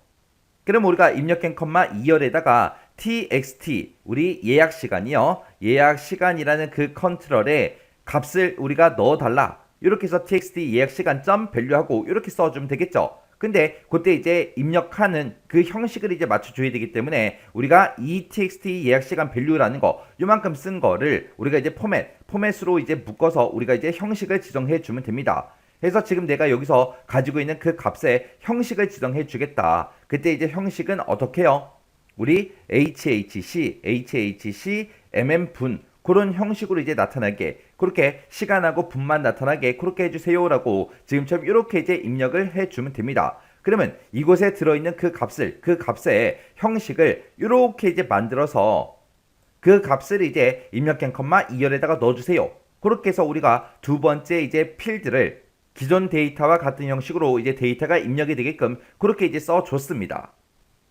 그럼 우리가 입력행 2열에다가 txt 우리 예약 시간이요. 예약 시간이라는 그 컨트롤에 값을 우리가 넣어달라. 이렇게 해서 txt 예약 시간 점 value하고 이렇게 써주면 되겠죠. 근데 그때 이제 입력하는 그 형식을 이제 맞춰줘야 되기 때문에 우리가 이 txt 예약 시간 value라는 거 요만큼 쓴 거를 우리가 이제 포맷으로 이제 묶어서 우리가 이제 형식을 지정해 주면 됩니다. 그래서 지금 내가 여기서 가지고 있는 그 값에 형식을 지정해 주겠다. 그때 이제 형식은 어떻게 해요? 우리 HHC, MM분 그런 형식으로 이제 나타나게 그렇게 시간하고 분만 나타나게 그렇게 해주세요라고 지금처럼 이렇게 이제 입력을 해주면 됩니다. 그러면 이곳에 들어있는 그 값의 형식을 이렇게 이제 만들어서 그 값을 이제 입력행 2열에다가 넣어주세요. 그렇게 해서 우리가 두 번째 이제 필드를 기존 데이터와 같은 형식으로 이제 데이터가 입력이 되게끔 그렇게 이제 써줬습니다.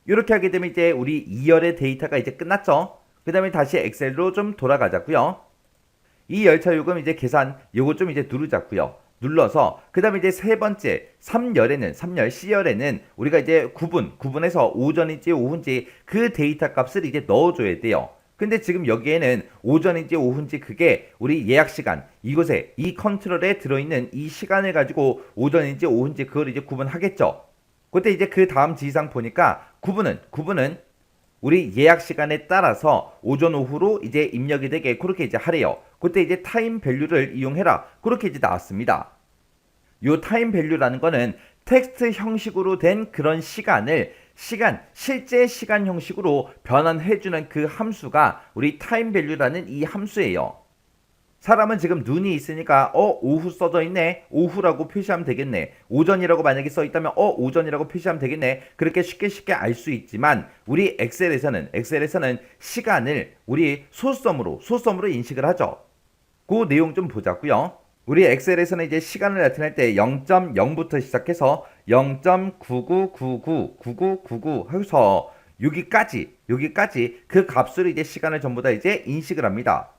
이렇게 하게 되면 이제 우리 2열의 데이터가 이제 끝났죠. 그 다음에 다시 엑셀로 좀 돌아가자고요. 이 열차 요금 이제 계산 요거 좀 이제 누르자고요. 눌러서 그 다음에 이제 세 번째 3열에는 C열에는 우리가 이제 구분해서 오전인지 오후인지 그 데이터 값을 이제 넣어줘야 돼요. 근데 지금 여기에는 오전인지 오후인지 그게 우리 예약 시간 이곳에 이 컨트롤에 들어있는 이 시간을 가지고 오전인지 오후인지 그걸 이제 구분하겠죠. 그때 이제 그 다음 지상 보니까 구분은 우리 예약 시간에 따라서 오전 오후로 이제 입력이 되게 그렇게 이제 하래요. 그때 이제 타임 밸류를 이용해라. 그렇게 이제 나왔습니다. 요 타임 밸류라는 거는 텍스트 형식으로 된 그런 실제 시간 형식으로 변환해주는 그 함수가 우리 타임 밸류라는 이 함수예요. 사람은 지금 눈이 있으니까 오후 써져 있네. 오후라고 표시하면 되겠네. 오전이라고 만약에 써 있다면 오전이라고 표시하면 되겠네. 그렇게 쉽게 알 수 있지만 우리 엑셀에서는 시간을 우리 소수점으로 인식을 하죠. 그 내용 좀 보자고요. 우리 엑셀에서는 이제 시간을 나타낼 때 0.0부터 시작해서 0.99999999 해서 여기까지 그 값으로 이제 시간을 전부 다 이제 인식을 합니다.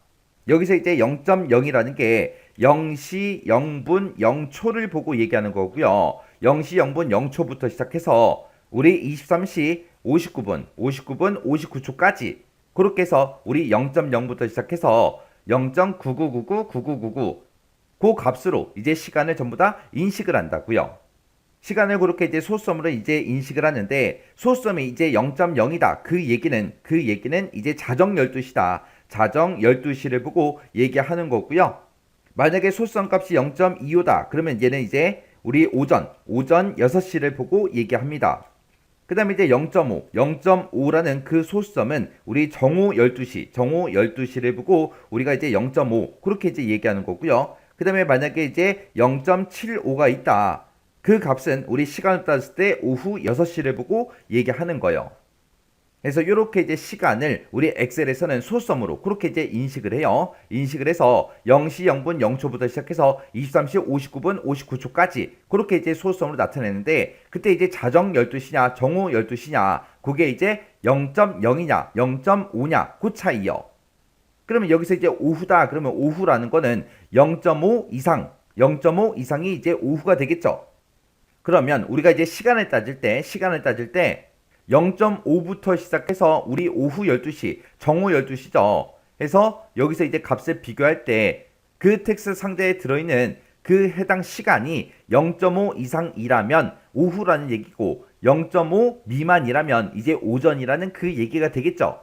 여기서 이제 0.0이라는 게 0시 0분 0초를 보고 얘기하는 거고요. 0시 0분 0초부터 시작해서 우리 23시 59분 59초까지 그렇게 해서 우리 0.0부터 시작해서 0.99999999 그 값으로 이제 시간을 전부 다 인식을 한다고요. 시간을 그렇게 이제 소수점으로 이제 인식을 하는데 소수점이 이제 0.0이다. 그 얘기는 이제 자정 12시다. 자정 12시를 보고 얘기하는 거고요. 만약에 소수점 값이 0.25다. 그러면 얘는 이제 우리 오전 6시를 보고 얘기합니다. 그 다음에 이제 0.5라는 그 소수점은 우리 정오 12시를 보고 우리가 이제 0.5 그렇게 이제 얘기하는 거고요. 그 다음에 만약에 이제 0.75가 있다. 그 값은 우리 시간을 따졌을 때 오후 6시를 보고 얘기하는 거예요. 그래서 이렇게 이제 시간을 우리 엑셀에서는 소수점으로 그렇게 이제 인식을 해요. 인식을 해서 0시 0분 0초부터 시작해서 23시 59분 59초까지 그렇게 이제 소수점으로 나타내는데 그때 이제 자정 12시냐 정오 12시냐 그게 이제 0.0이냐 0.5냐 그 차이요. 그러면 여기서 이제 오후다 그러면 오후라는 거는 0.5 이상이 이제 오후가 되겠죠. 그러면 우리가 이제 시간을 따질 때 0.5부터 시작해서 우리 오후 12시, 정오 12시죠. 해서 여기서 이제 값을 비교할 때 그 텍스트 상자에 들어있는 그 해당 시간이 0.5 이상이라면 오후라는 얘기고 0.5 미만이라면 이제 오전이라는 그 얘기가 되겠죠.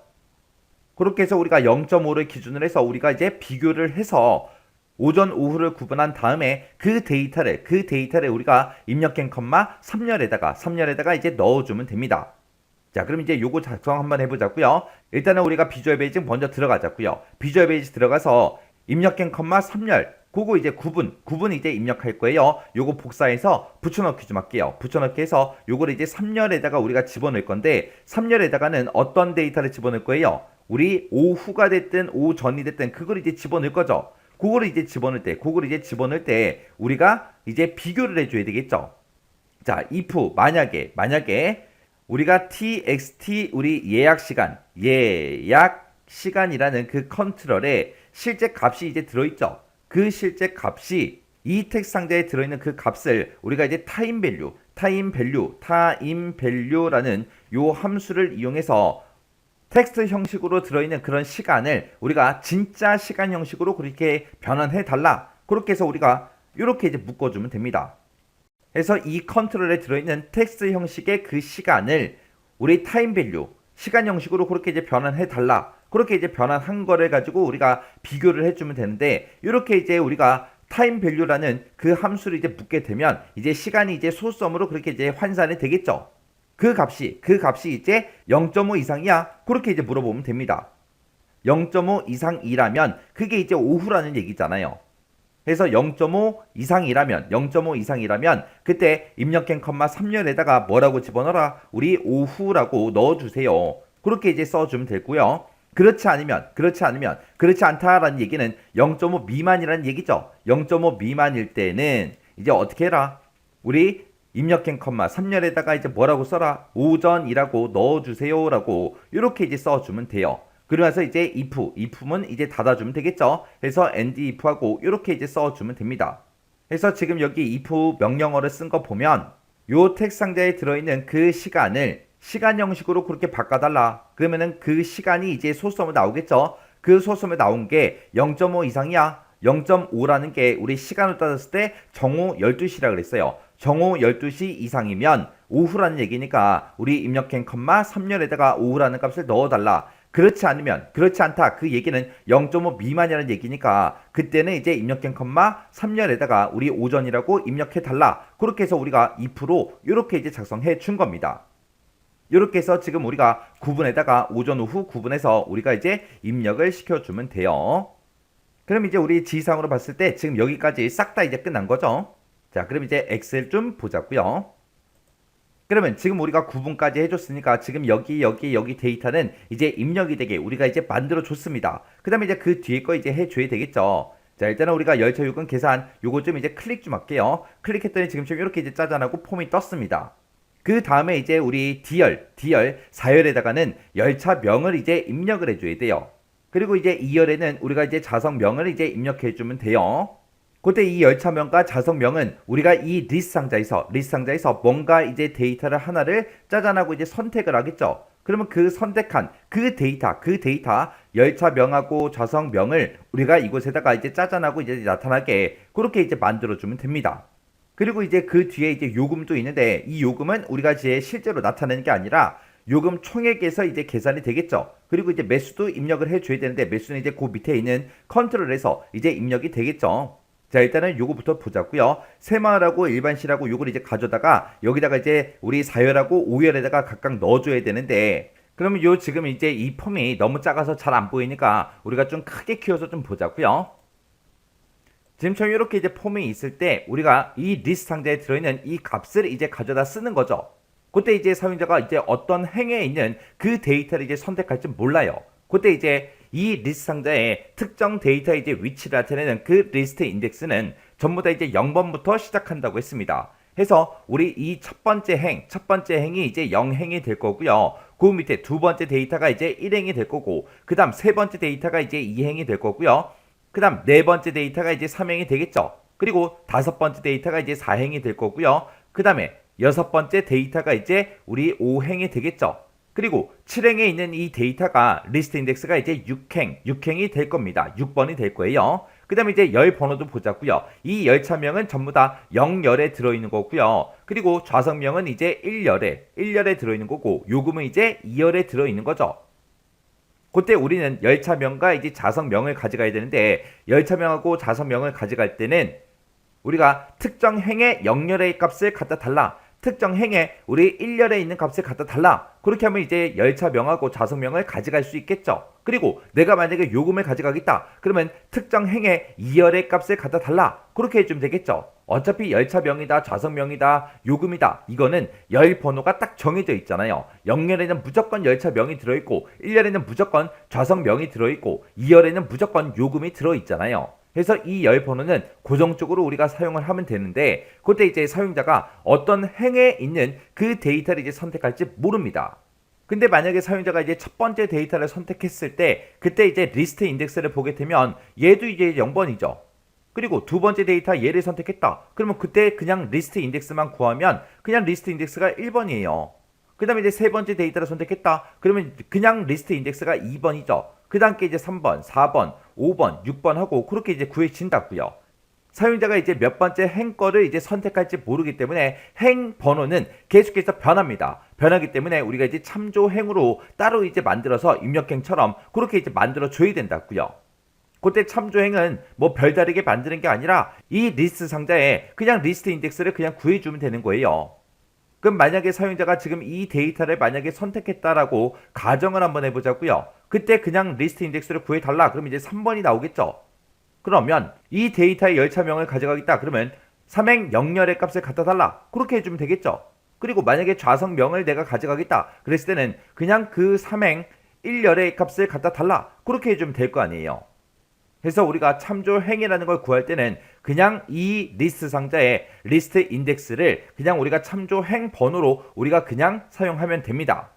그렇게 해서 우리가 0.5를 기준으로 해서 우리가 이제 비교를 해서 오전 오후를 구분한 다음에 그 데이터를 우리가 입력행 컴마 3열에다가 이제 넣어주면 됩니다. 자, 그럼 이제 요거 작성 한번 해보자고요. 일단은 우리가 비주얼 베이직 먼저 들어가자고요. 비주얼 베이직 들어가서 입력행 컴마 3열 그거 이제 구분 이제 입력할 거예요. 요거 복사해서 붙여넣기 좀 할게요. 붙여넣기 해서 요거를 이제 3열에다가 우리가 집어넣을 건데 3열에다가는 어떤 데이터를 집어넣을 거예요? 우리 오후가 됐든 오전이 됐든 그걸 이제 집어넣을 거죠. 그거를 이제 집어넣을 때 우리가 이제 비교를 해줘야 되겠죠. 자, if 만약에 우리가 txt 우리 예약 시간이라는 그 컨트롤에 실제 값이 이제 들어있죠. 그 실제 값이 이 텍스트 상자에 들어있는 그 값을 우리가 이제 타임 밸류라는 요 함수를 이용해서 텍스트 형식으로 들어있는 그런 시간을 우리가 진짜 시간 형식으로 그렇게 변환해 달라. 그렇게 해서 우리가 이렇게 이제 묶어주면 됩니다. 그래서 이 컨트롤에 들어있는 텍스트 형식의 그 시간을 우리 타임 밸류 시간 형식으로 그렇게 이제 변환해 달라. 그렇게 이제 변환한 거를 가지고 우리가 비교를 해주면 되는데 이렇게 이제 우리가 타임 밸류라는 그 함수를 이제 묶게 되면 이제 시간이 이제 소수점으로 그렇게 이제 환산이 되겠죠. 그 값이 이제 0.5 이상이야? 그렇게 이제 물어보면 됩니다. 0.5 이상이라면 그게 이제 오후라는 얘기잖아요. 그래서 0.5 이상이라면 그때 입력행 컴마 3열에다가 뭐라고 집어넣어라? 우리 오후라고 넣어주세요. 그렇게 이제 써주면 되고요. 그렇지 않다라는 얘기는 0.5 미만이라는 얘기죠. 0.5 미만일 때는 이제 어떻게 해라? 우리 입력행 컴마 3열에다가 이제 뭐라고 써라? 오전이라고 넣어주세요라고 이렇게 이제 써주면 돼요. 그러면서 이제 if문 이제 닫아주면 되겠죠. 그래서 end if하고 이렇게 이제 써주면 됩니다. 그래서 지금 여기 if 명령어를 쓴 거 보면 요 텍스트 상자에 들어있는 그 시간을 시간 형식으로 그렇게 바꿔달라. 그러면은 그 시간이 이제 소수점으로 나오겠죠. 그 소수점에 나온 게 0.5 이상이야. 0.5라는 게 우리 시간으로 따졌을 때 정오 12시라 그랬어요. 정오 12시 이상이면 오후라는 얘기니까 우리 입력행 컴마 3열에다가 오후라는 값을 넣어달라. 그렇지 않으면 그렇지 않다. 그 얘기는 0.5 미만이라는 얘기니까 그때는 이제 입력행 컴마 3열에다가 우리 오전이라고 입력해 달라. 그렇게 해서 우리가 2% 이렇게 이제 작성해 준 겁니다. 이렇게 해서 지금 우리가 9분에다가 오전 오후 9분에서 우리가 이제 입력을 시켜주면 돼요. 그럼 이제 우리 지상으로 봤을 때 지금 여기까지 싹 다 이제 끝난 거죠. 자, 그럼 이제 엑셀 좀 보자고요. 그러면 지금 우리가 9분까지 해줬으니까 지금 여기 데이터는 이제 입력이 되게 우리가 이제 만들어 줬습니다. 그 다음에 이제 그 뒤에 거 이제 해줘야 되겠죠. 자, 일단은 우리가 열차 요금 계산 요거 좀 이제 클릭 좀 할게요. 클릭했더니 지금처럼 이렇게 이제 짜잔하고 폼이 떴습니다. 그 다음에 이제 우리 D열 4열에다가는 열차명을 이제 입력을 해줘야 돼요. 그리고 이제 2열에는 우리가 이제 좌석명을 이제 입력해주면 돼요. 그때 이 열차명과 좌석명은 우리가 이 리스트 상자에서 뭔가 이제 데이터를 하나를 짜잔하고 이제 선택을 하겠죠. 그러면 그 선택한 그 데이터 열차명하고 좌석명을 우리가 이곳에다가 이제 짜잔하고 이제 나타나게 그렇게 이제 만들어주면 됩니다. 그리고 이제 그 뒤에 이제 요금도 있는데 이 요금은 우리가 이제 실제로 나타내는 게 아니라 요금 총액에서 이제 계산이 되겠죠. 그리고 이제 매수도 입력을 해줘야 되는데 매수는 이제 그 밑에 있는 컨트롤에서 이제 입력이 되겠죠. 자, 일단은 요거부터 보자고요. 새마을하고 일반시라고 요걸 이제 가져다가 여기다가 이제 우리 4열하고 5열에다가 각각 넣어줘야 되는데 그러면 요 지금 이제 이 폼이 너무 작아서 잘 안 보이니까 우리가 좀 크게 키워서 좀 보자고요. 지금처럼 이렇게 이제 폼이 있을 때 우리가 이 리스트 상자에 들어있는 이 값을 이제 가져다 쓰는 거죠. 그때 이제 사용자가 이제 어떤 행에 있는 그 데이터를 이제 선택할지 몰라요. 그때 이제 이 리스트 상자에 특정 데이터의 이제 위치를 나타내는 그 리스트 인덱스는 전부 다 이제 0번부터 시작한다고 했습니다. 해서 우리 이 첫 번째 행이 이제 0행이 될 거고요. 그 밑에 두 번째 데이터가 이제 1행이 될 거고, 그 다음 세 번째 데이터가 이제 2행이 될 거고요. 그 다음 네 번째 데이터가 이제 3행이 되겠죠. 그리고 다섯 번째 데이터가 이제 4행이 될 거고요. 그 다음에 여섯 번째 데이터가 이제 우리 5행이 되겠죠. 그리고 7행에 있는 이 데이터가 리스트 인덱스가 이제 6행이 될 겁니다. 6번이 될 거예요. 그 다음에 이제 열 번호도 보자고요. 이 열차명은 전부 다 0열에 들어있는 거고요. 그리고 좌석명은 이제 1열에 들어있는 거고, 요금은 이제 2열에 들어있는 거죠. 그때 우리는 열차명과 이제 좌석명을 가져가야 되는데, 열차명하고 좌석명을 가져갈 때는 우리가 특정 행의 0열의 값을 갖다 달라. 특정 행에 우리 1열에 있는 값을 갖다 달라. 그렇게 하면 이제 열차명하고 좌석명을 가져갈 수 있겠죠. 그리고 내가 만약에 요금을 가져가겠다. 그러면 특정 행에 2열의 값을 갖다 달라. 그렇게 해주면 되겠죠. 어차피 열차명이다, 좌석명이다, 요금이다. 이거는 열 번호가 딱 정해져 있잖아요. 0열에는 무조건 열차명이 들어있고 1열에는 무조건 좌석명이 들어있고 2열에는 무조건 요금이 들어있잖아요. 그래서 이 열 번호는 고정적으로 우리가 사용을 하면 되는데, 그때 이제 사용자가 어떤 행에 있는 그 데이터를 이제 선택할지 모릅니다. 근데 만약에 사용자가 이제 첫 번째 데이터를 선택했을 때, 그때 이제 리스트 인덱스를 보게 되면 얘도 이제 0번이죠. 그리고 두 번째 데이터 얘를 선택했다. 그러면 그때 그냥 리스트 인덱스만 구하면 그냥 리스트 인덱스가 1번이에요. 그 다음에 이제 세 번째 데이터를 선택했다. 그러면 그냥 리스트 인덱스가 2번이죠. 그 다음 게 이제 3번, 4번, 5번, 6번 하고 그렇게 이제 구해진다고요. 사용자가 이제 몇 번째 행 거를 이제 선택할지 모르기 때문에 행 번호는 계속해서 변합니다. 변하기 때문에 우리가 이제 참조 행으로 따로 이제 만들어서 입력행처럼 그렇게 이제 만들어 줘야 된다고요. 그때 참조행은 뭐 별다르게 만드는 게 아니라 이 리스트 상자에 그냥 리스트 인덱스를 그냥 구해주면 되는 거예요. 그럼 만약에 사용자가 지금 이 데이터를 만약에 선택했다라고 가정을 한번 해보자고요. 그때 그냥 리스트 인덱스를 구해달라. 그럼 이제 3번이 나오겠죠. 그러면 이 데이터의 열차명을 가져가겠다. 그러면 3행 0열의 값을 갖다 달라. 그렇게 해주면 되겠죠. 그리고 만약에 좌석명을 내가 가져가겠다. 그랬을 때는 그냥 그 3행 1열의 값을 갖다 달라. 그렇게 해주면 될 거 아니에요. 그래서 우리가 참조 행이라는 걸 구할 때는 그냥 이 리스트 상자의 리스트 인덱스를 그냥 우리가 참조 행 번호로 우리가 그냥 사용하면 됩니다.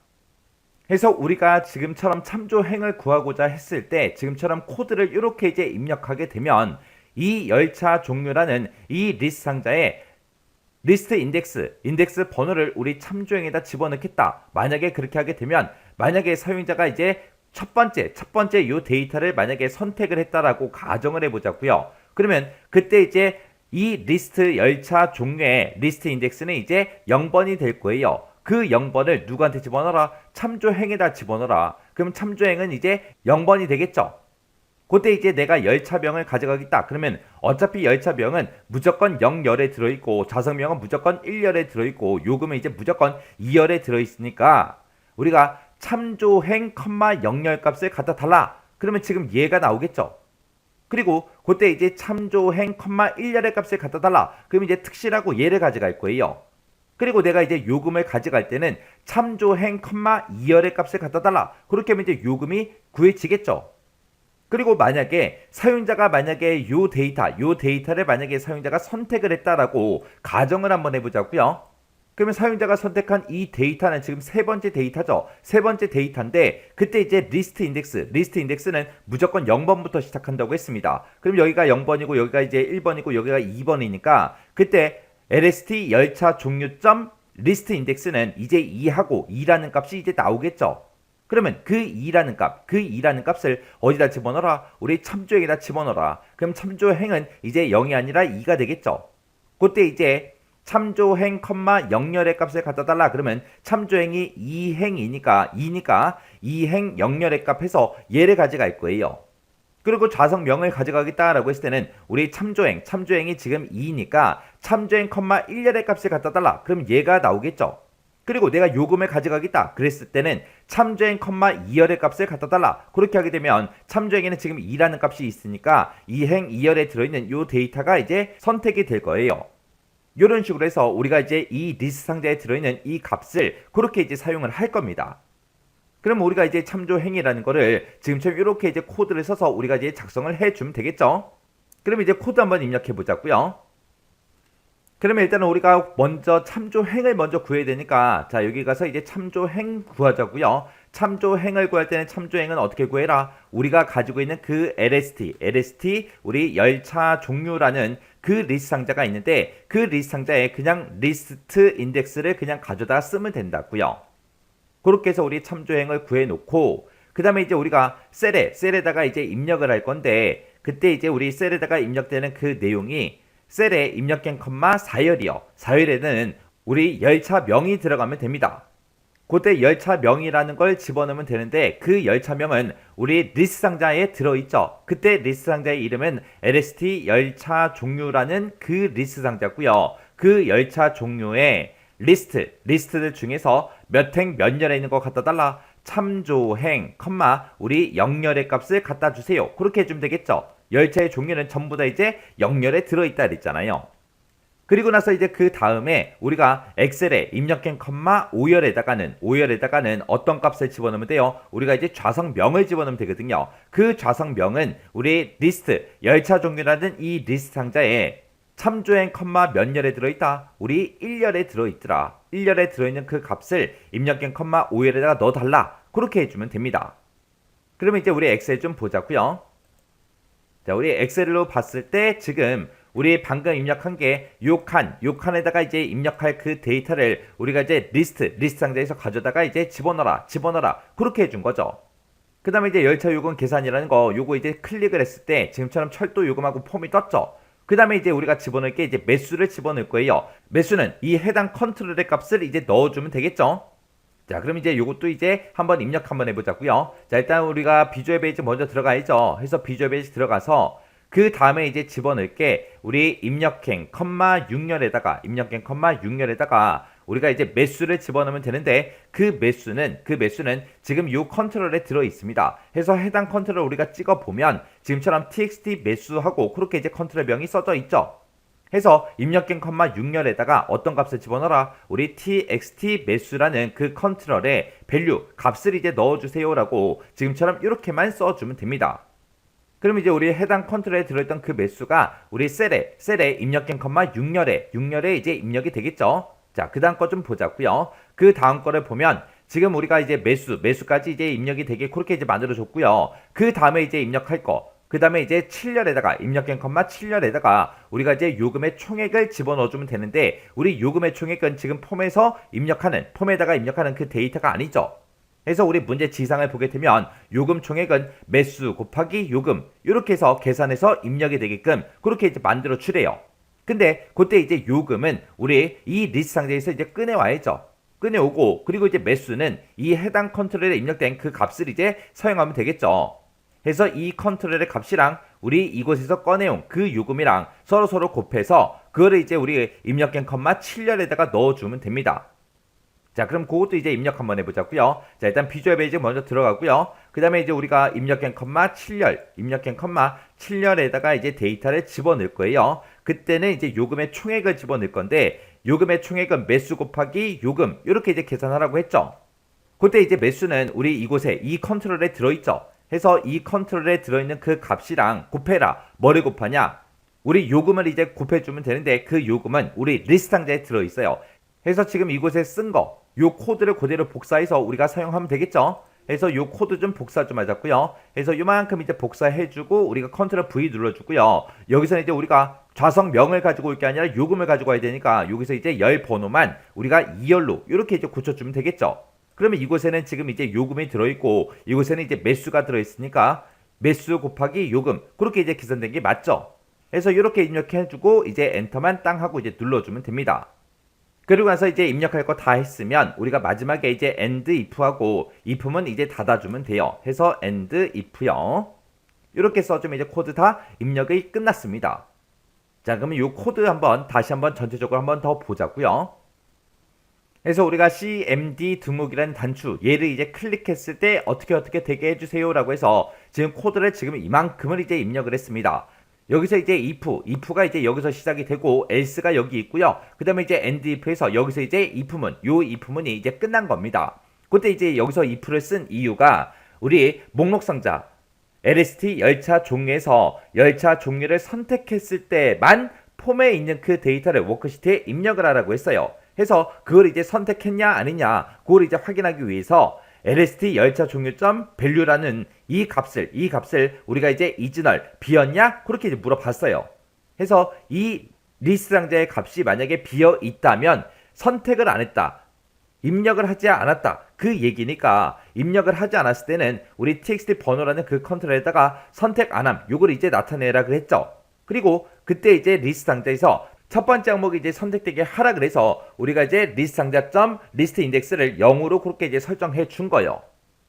해서 우리가 지금처럼 참조행을 구하고자 했을 때 지금처럼 코드를 이렇게 이제 입력하게 되면 이 열차 종류라는 이 리스트 상자에 리스트 인덱스 번호를 우리 참조행에다 집어넣겠다. 만약에 그렇게 하게 되면 만약에 사용자가 이제 첫 번째 요 데이터를 만약에 선택을 했다라고 가정을 해보자고요. 그러면 그때 이제 이 리스트 열차 종류의 리스트 인덱스는 이제 0번이 될 거예요. 그 0번을 누구한테 집어넣어라? 참조행에다 집어넣어라. 그럼 참조행은 이제 0번이 되겠죠. 그때 이제 내가 열차명을 가져가겠다. 그러면 어차피 열차명은 무조건 0열에 들어있고 좌석명은 무조건 1열에 들어있고 요금은 이제 무조건 2열에 들어있으니까 우리가 참조행, 0열 값을 갖다 달라. 그러면 지금 얘가 나오겠죠. 그리고 그때 이제 참조행, 1열의 값을 갖다 달라. 그럼 이제 특실하고 얘를 가져갈 거예요. 그리고 내가 이제 요금을 가져갈 때는 참조행, 2열의 값을 갖다 달라. 그렇게 하면 이제 요금이 구해지겠죠. 그리고 만약에 사용자가 만약에 요 데이터를 만약에 사용자가 선택을 했다라고 가정을 한번 해보자고요. 그러면 사용자가 선택한 이 데이터는 지금 세 번째 데이터죠. 세 번째 데이터인데 그때 이제 리스트 인덱스는 무조건 0번부터 시작한다고 했습니다. 그럼 여기가 0번이고 여기가 이제 1번이고 여기가 2번이니까 그때 LST 열차 종류점 리스트 인덱스는 이제 2하고 2라는 값이 이제 나오겠죠. 그러면 그 2라는 값을 어디다 집어넣어라? 우리 참조행에다 집어넣어라. 그럼 참조행은 이제 0이 아니라 2가 되겠죠. 그때 이제 참조행, 0열의 값을 갖다 달라. 그러면 참조행이 2행이니까 2행 0열의 값 해서 얘를 가져갈 거예요. 그리고 좌석명을 가져가겠다라고 했을 때는 우리 참조행이 지금 2니까 참조행, 1열의 값을 갖다 달라. 그럼 얘가 나오겠죠. 그리고 내가 요금을 가져가겠다 그랬을 때는 참조행, 2열의 값을 갖다 달라. 그렇게 하게 되면 참조행에는 지금 2라는 값이 있으니까 2행 2열에 들어있는 요 데이터가 이제 선택이 될 거예요. 이런 식으로 해서 우리가 이제 이 리스트 상자에 들어있는 이 값을 그렇게 이제 사용을 할 겁니다. 그럼 우리가 이제 참조행이라는 거를 지금처럼 이렇게 이제 코드를 써서 우리가 이제 작성을 해주면 되겠죠. 그럼 이제 코드 한번 입력해 보자고요. 그러면 일단은 우리가 먼저 참조행을 먼저 구해야 되니까 자 여기 가서 이제 참조행 구하자고요. 참조행을 구할 때는 참조행은 어떻게 구해라? 우리가 가지고 있는 그 LST 우리 열차 종류라는 그 리스트 상자가 있는데 그 리스트 상자에 그냥 리스트 인덱스를 그냥 가져다 쓰면 된다고요. 그렇게 해서 우리 참조행을 구해 놓고 그 다음에 이제 우리가 셀에다가 이제 입력을 할 건데 그때 이제 우리 셀에다가 입력되는 그 내용이 셀에 입력행, 4열이요. 4열에는 우리 열차명이 들어가면 됩니다. 그때 열차명이라는 걸 집어넣으면 되는데 그 열차명은 우리 리스트 상자에 들어있죠. 그때 리스트 상자의 이름은 LST 열차 종류라는 그 리스트 상자고요. 그 열차 종류의 리스트들 중에서 몇 행 몇 열에 있는 거 갖다 달라. 참조행, 우리 0열의 값을 갖다 주세요. 그렇게 해주면 되겠죠. 열차의 종류는 전부 다 이제 0열에 들어있다 그랬잖아요. 그리고 나서 이제 그 다음에 우리가 엑셀에 입력행, 5열에다가는 어떤 값을 집어넣으면 돼요? 우리가 이제 좌석명을 집어넣으면 되거든요. 그 좌석명은 우리 리스트, 열차 종류라는 이 리스트 상자에 참조행, 몇 열에 들어있다? 우리 1열에 들어있더라. 1열에 들어있는 그 값을 입력행, 5열에다가 넣어달라. 그렇게 해주면 됩니다. 그러면 이제 우리 엑셀 좀 보자고요. 자, 우리 엑셀로 봤을 때 지금 우리 방금 입력한 게 요 칸에다가 이제 입력할 그 데이터를 우리가 이제 리스트 상자에서 가져다가 이제 집어넣어라. 그렇게 해준 거죠. 그 다음에 이제 열차 요금 계산이라는 거 요거 이제 클릭을 했을 때 지금처럼 철도 요금하고 폼이 떴죠. 그 다음에 이제 우리가 집어넣을 게 이제 매수를 집어넣을 거예요. 매수는 이 해당 컨트롤의 값을 이제 넣어주면 되겠죠. 자, 그럼 이제 요것도 이제 한번 입력 한번 해보자고요. 자, 일단 우리가 비주얼 베이지 먼저 들어가야죠. 해서 비주얼 베이지 들어가서 그 다음에 이제 집어넣을 게 우리 입력행, 6열에다가 우리가 이제 매수를 집어넣으면 되는데 그 매수는 지금 요 컨트롤에 들어 있습니다. 해서 해당 컨트롤 우리가 찍어 보면 지금처럼 txt 매수하고 그렇게 이제 컨트롤 명이 써져 있죠. 해서 입력행, 6열에다가 어떤 값을 집어넣어라? 우리 txt 매수라는 그 컨트롤에 밸류 값을 이제 넣어주세요라고 지금처럼 이렇게만 써주면 됩니다. 그럼 이제 우리 해당 컨트롤에 들어있던 그 매수가 우리 셀에 입력행, 6열에 이제 입력이 되겠죠. 자, 그 다음 거 좀 보자고요. 그 다음 거를 보면 지금 우리가 이제 매수까지 이제 입력이 되게 그렇게 이제 만들어줬고요. 그 다음에 이제 입력할 거. 그 다음에 이제 7열에다가 입력행 컴마 7열에다가 우리가 이제 요금의 총액을 집어넣어주면 되는데 우리 요금의 총액은 지금 폼에다가 입력하는 그 데이터가 아니죠. 그래서 우리 문제 지상을 보게 되면 요금 총액은 매수 곱하기 요금 이렇게 해서 계산해서 입력이 되게끔 그렇게 이제 만들어 주래요. 근데 그때 이제 요금은 우리 이 리스트 상자에서 이제 꺼내와야죠. 꺼내오고 그리고 이제 매수는 이 해당 컨트롤에 입력된 그 값을 이제 사용하면 되겠죠. 그래서 이 컨트롤의 값이랑 우리 이곳에서 꺼내온 그 요금이랑 서로 곱해서 그거를 이제 우리 입력행 컴마 7열에다가 넣어주면 됩니다. 자, 그럼 그것도 이제 입력 한번 해보자고요. 자, 일단 비주얼 베이지 먼저 들어가고요. 그 다음에 이제 우리가 입력행 컴마 7열에다가 이제 데이터를 집어넣을 거예요. 그때는 이제 요금의 총액을 집어넣을 건데 요금의 총액은 매수 곱하기 요금 이렇게 이제 계산하라고 했죠. 그때 이제 매수는 우리 이곳에 이 컨트롤에 들어있죠. 해서 이 컨트롤에 들어있는 그 값이랑 곱해라. 뭐를 곱하냐? 우리 요금을 이제 곱해주면 되는데 그 요금은 우리 리스트 상자에 들어있어요. 해서 지금 이곳에 쓴 거, 요 코드를 그대로 복사해서 우리가 사용하면 되겠죠? 해서 요 코드 좀 복사 좀 하자고요. 해서 요만큼 이제 복사해주고 우리가 컨트롤 V 눌러주고요. 여기서는 이제 우리가 좌석명을 가지고 올 게 아니라 요금을 가지고 와야 되니까 여기서 이제 열 번호만 우리가 2열로 이렇게 이제 고쳐주면 되겠죠? 그러면 이곳에는 지금 이제 요금이 들어있고 이곳에는 이제 매수가 들어있으니까 매수 곱하기 요금 그렇게 이제 계산된 게 맞죠? 그래서 이렇게 입력해주고 이제 엔터만 땅 하고 이제 눌러주면 됩니다. 그리고 나서 이제 입력할 거 다 했으면 우리가 마지막에 이제 end if하고 if는 이제 닫아주면 돼요. 해서 end if요. 이렇게 써주면 이제 코드 다 입력이 끝났습니다. 자, 그러면 이 코드 다시 한번 전체적으로 한번 더 보자고요. 그래서 우리가 cmd 등록이라는 단추 얘를 이제 클릭했을 때 어떻게 되게 해주세요 라고 해서 지금 코드를 지금 이만큼을 이제 입력을 했습니다. 여기서 이제 if가 이제 여기서 시작이 되고 else가 여기 있고요. 그 다음에 이제 end if에서 여기서 이제 요 if문이 이제 끝난 겁니다. 그때 이제 여기서 if를 쓴 이유가 우리 목록 상자 LST 열차 종류에서 열차 종류를 선택했을 때만 폼에 있는 그 데이터를 워크시트에 입력을 하라고 했어요. 해서 그걸 이제 선택했냐 아니냐 그걸 이제 확인하기 위해서 LST 열차 종류점 value라는 이 값을 우리가 이제 이즈널 비었냐 그렇게 이제 물어봤어요. 해서 이 리스트 상자의 값이 만약에 비어 있다면 선택을 안 했다. 입력을 하지 않았다. 그 얘기니까 입력을 하지 않았을 때는 우리 txt 번호라는 그 컨트롤에다가 선택 안함 요걸 이제 나타내라 그랬죠. 그리고 그때 이제 리스트 상자에서 첫 번째 항목이 이제 선택되게 하라 그래서 우리가 이제 리스트 상자점 리스트 인덱스를 0으로 그렇게 이제 설정해 준 거예요.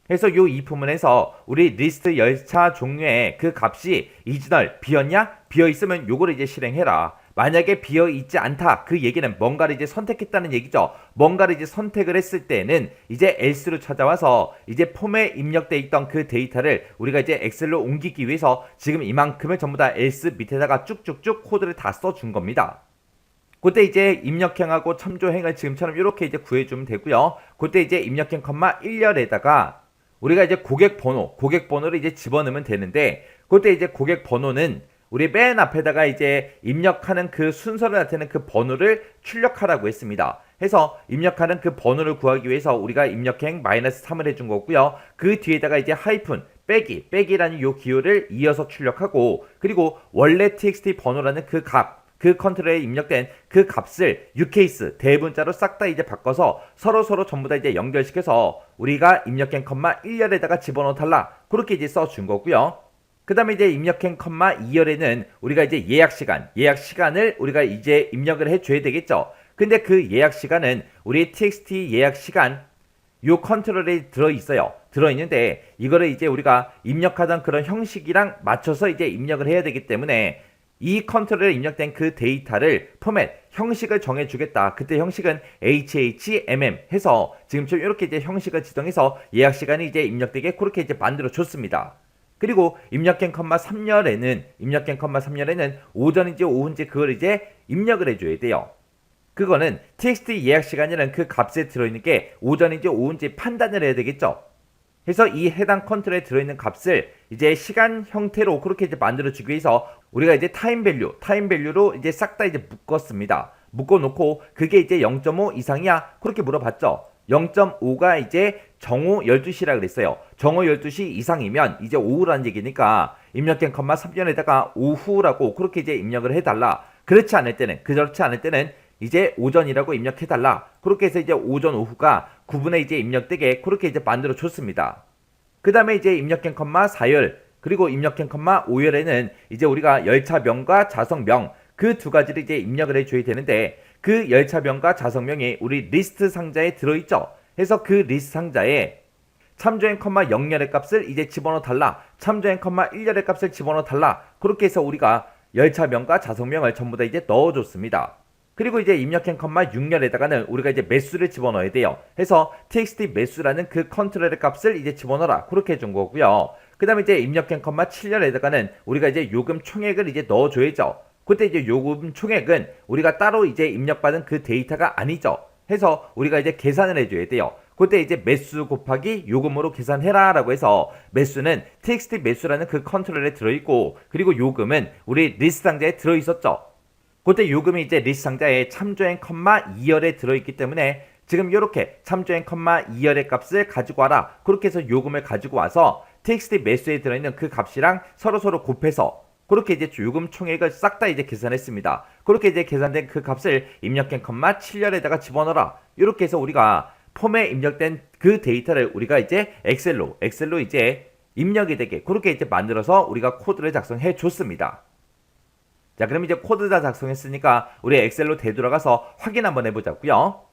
그래서 요 if문에서 우리 리스트 열차 종류의 그 값이 이즈널 비었냐? 비어 있으면 요거를 이제 실행해라. 만약에 비어 있지 않다. 그 얘기는 뭔가를 이제 선택했다는 얘기죠. 뭔가를 이제 선택을 했을 때는 이제 else로 찾아와서 이제 폼에 입력돼 있던 그 데이터를 우리가 이제 엑셀로 옮기기 위해서 지금 이만큼을 전부 다 else 밑에다가 쭉쭉쭉 코드를 다 써준 겁니다. 그때 이제 입력행하고 첨조행을 지금처럼 이렇게 이제 구해주면 되고요. 그때 이제 입력행 컴마 1열에다가 우리가 이제 고객 번호를 이제 집어넣으면 되는데 그때 이제 고객 번호는 우리 맨 앞에다가 이제 입력하는 그 순서를 나타내는 그 번호를 출력하라고 했습니다. 해서 입력하는 그 번호를 구하기 위해서 우리가 입력행 -3을 해준 거고요. 그 뒤에다가 이제 하이픈 빼기라는 요 기호를 이어서 출력하고 그리고 원래 txt 번호라는 그 컨트롤에 입력된 그 값을 ucase 대문자로 싹 다 이제 바꿔서 서로 전부 다 이제 연결시켜서 우리가 입력행 컴마 1열에다가 집어넣어 달라. 그렇게 이제 써준 거고요. 그 다음에 이제 입력행 컴마 2열에는 우리가 이제 예약 시간을 우리가 이제 입력을 해줘야 되겠죠. 근데 그 예약 시간은 우리 txt 예약 시간 요 컨트롤에 들어있는데 이거를 이제 우리가 입력하던 그런 형식이랑 맞춰서 이제 입력을 해야 되기 때문에 이 컨트롤에 입력된 그 데이터를 포맷, 형식을 정해주겠다. 그때 형식은 HHMM 해서 지금처럼 이렇게 이제 형식을 지정해서 예약 시간이 이제 입력되게 그렇게 이제 만들어줬습니다. 그리고 입력행 컴마 3열에는 오전인지 오후인지 그걸 이제 입력을 해줘야 돼요. 그거는 txt 예약 시간이라는 그 값에 들어있는 게 오전인지 오후인지 판단을 해야 되겠죠. 그래서 이 해당 컨트롤에 들어있는 값을 이제 시간 형태로 그렇게 이제 만들어주기 위해서 우리가 이제 타임 밸류로 이제 싹 다 이제 묶었습니다. 묶어놓고 그게 이제 0.5 이상이야? 그렇게 물어봤죠. 0.5가 이제 정오 12시라 그랬어요. 정오 12시 이상이면 이제 오후라는 얘기니까 입력된 컴마 3년에다가 오후라고 그렇게 이제 입력을 해달라. 그렇지 않을 때는 이제 오전이라고 입력해달라. 그렇게 해서 이제 오전 오후가 구분에 이제 입력되게 그렇게 이제 만들어 줬습니다. 그 다음에 이제 입력된 컴마 4열 그리고 입력된 컴마 5열에는 이제 우리가 열차명과 좌석명 그 두 가지를 이제 입력을 해줘야 되는데 그 열차명과 좌석명이 우리 리스트 상자에 들어있죠. 해서 그 리스트 상자에 참조행 컴마 0열의 값을 이제 집어넣어 달라. 참조행 컴마 1열의 값을 집어넣어 달라. 그렇게 해서 우리가 열차명과 좌석명을 전부 다 이제 넣어줬습니다. 그리고 이제 입력한 컴마 6열에다가는 우리가 이제 매수를 집어넣어야 돼요. 해서 txt 매수라는 그 컨트롤의 값을 이제 집어넣어라. 그렇게 해준 거고요. 그 다음에 이제 입력한 컴마 7열에다가는 우리가 이제 요금 총액을 이제 넣어줘야죠. 그때 이제 요금 총액은 우리가 따로 이제 입력받은 그 데이터가 아니죠. 해서 우리가 이제 계산을 해줘야 돼요. 그때 이제 매수 곱하기 요금으로 계산해라 라고 해서 매수는 txt 매수라는 그 컨트롤에 들어있고 그리고 요금은 우리 리스트 상자에 들어있었죠. 그때 요금이 이제 리스트 상자에 참조행 컴마 2열에 들어있기 때문에 지금 이렇게 참조행 컴마 2열의 값을 가지고 와라. 그렇게 해서 요금을 가지고 와서 txt 매수에 들어있는 그 값이랑 서로 곱해서 그렇게 이제 요금 총액을 싹 다 이제 계산했습니다. 그렇게 이제 계산된 그 값을 입력된 컴마 7열에다가 집어넣어라. 이렇게 해서 우리가 폼에 입력된 그 데이터를 우리가 이제 엑셀로 이제 입력이 되게 그렇게 이제 만들어서 우리가 코드를 작성해 줬습니다. 자, 그럼 이제 코드 다 작성했으니까 우리 엑셀로 되돌아가서 확인 한번 해보자고요.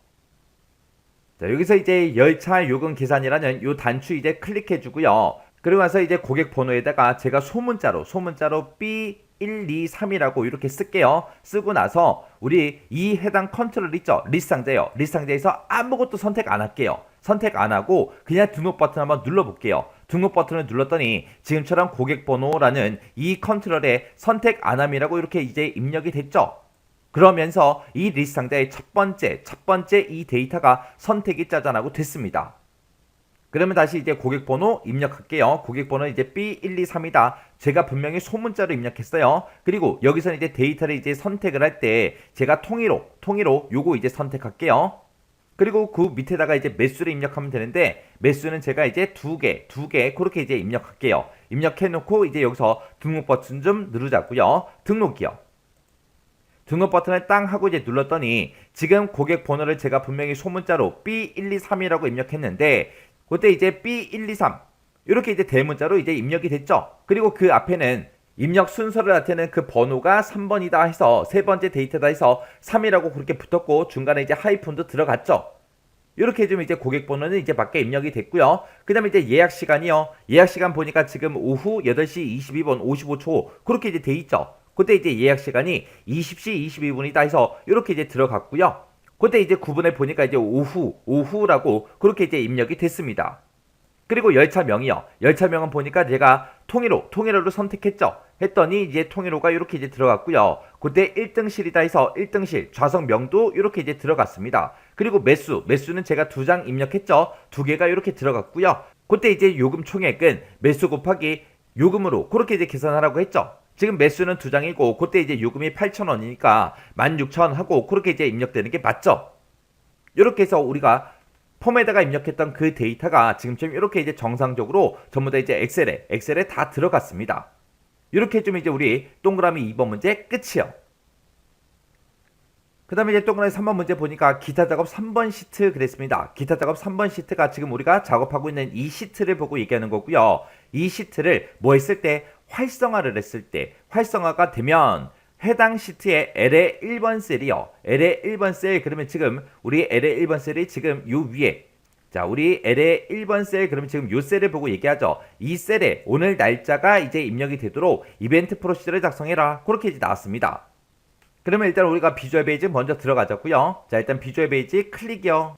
자, 여기서 이제 열차 요금 계산이라는 요 단추 이제 클릭해 주고요. 그리고 나서 이제 고객 번호에다가 제가 소문자로 B123이라고 이렇게 쓸게요. 쓰고 나서 우리 이 해당 컨트롤 있죠? 리스트 상자요. 리스트 상자에서 아무것도 선택 안 할게요. 선택 안 하고 그냥 등록 버튼 한번 눌러볼게요. 등록 버튼을 눌렀더니 지금처럼 고객 번호라는 이 컨트롤에 선택 안함이라고 이렇게 이제 입력이 됐죠. 그러면서 이 리스트 상자의 첫 번째 이 데이터가 선택이 짜잔하고 됐습니다. 그러면 다시 이제 고객번호 입력할게요. 고객번호 이제 B123이다. 제가 분명히 소문자로 입력했어요. 그리고 여기서는 이제 데이터를 이제 선택을 할 때 제가 통일호 요거 이제 선택할게요. 그리고 그 밑에다가 이제 매수를 입력하면 되는데 매수는 제가 이제 두 개 그렇게 이제 입력할게요. 입력해 놓고 이제 여기서 등록 버튼 좀 누르자고요. 등록이요. 등록 버튼을 땅 하고 이제 눌렀더니 지금 고객 번호를 제가 분명히 소문자로 B123이라고 입력했는데 그때 이제 B123 이렇게 이제 대문자로 이제 입력이 됐죠. 그리고 그 앞에는 입력 순서를 나타내는 그 번호가 3번이다 해서 세 번째 데이터다 해서 3이라고 그렇게 붙었고 중간에 이제 하이픈도 들어갔죠. 이렇게 해주면 이제 고객 번호는 이제 밖에 입력이 됐고요. 그 다음에 이제 예약 시간이요. 예약 시간 보니까 지금 오후 8시 22분 55초 그렇게 이제 돼 있죠. 그때 이제 예약 시간이 20시 22분이다 해서 이렇게 이제 들어갔고요. 그때 이제 구분을 보니까 이제 오후라고 그렇게 이제 입력이 됐습니다. 그리고 열차명이요. 열차명은 보니까 제가 통일호로 선택했죠. 했더니 이제 통일호가 이렇게 이제 들어갔고요. 그때 1등실이다 해서 1등실 좌석명도 이렇게 이제 들어갔습니다. 그리고 매수는 제가 2장 입력했죠. 2개가 이렇게 들어갔고요. 그때 이제 요금 총액은 매수 곱하기 요금으로 그렇게 이제 계산하라고 했죠. 지금 매수는 2장이고 그때 이제 요금이 8,000원이니까 16,000원 하고 그렇게 이제 입력되는 게 맞죠. 이렇게 해서 우리가 폼에다가 입력했던 그 데이터가 지금쯤 이렇게 이제 정상적으로 전부 다 이제 엑셀에 다 들어갔습니다. 이렇게 해주면 이제 우리 동그라미 2번 문제 끝이요. 그 다음에 이제 동그라미 3번 문제 보니까 기타 작업 3번 시트 그랬습니다. 기타 작업 3번 시트가 지금 우리가 작업하고 있는 이 시트를 보고 얘기하는 거고요. 이 시트를 뭐 했을 때 활성화를 했을 때 활성화가 되면 해당 시트의 L의 1번 셀이요. L의 1번 셀 그러면 지금 우리 L의 1번 셀이 지금 요 위에 자 우리 L의 1번 셀 그러면 지금 요 셀을 보고 얘기하죠. 이 셀에 오늘 날짜가 이제 입력이 되도록 이벤트 프로시저를 작성해라. 그렇게 이제 나왔습니다. 그러면 일단 우리가 비주얼 베이직 먼저 들어가자고요. 자 일단 비주얼 베이직 클릭이요.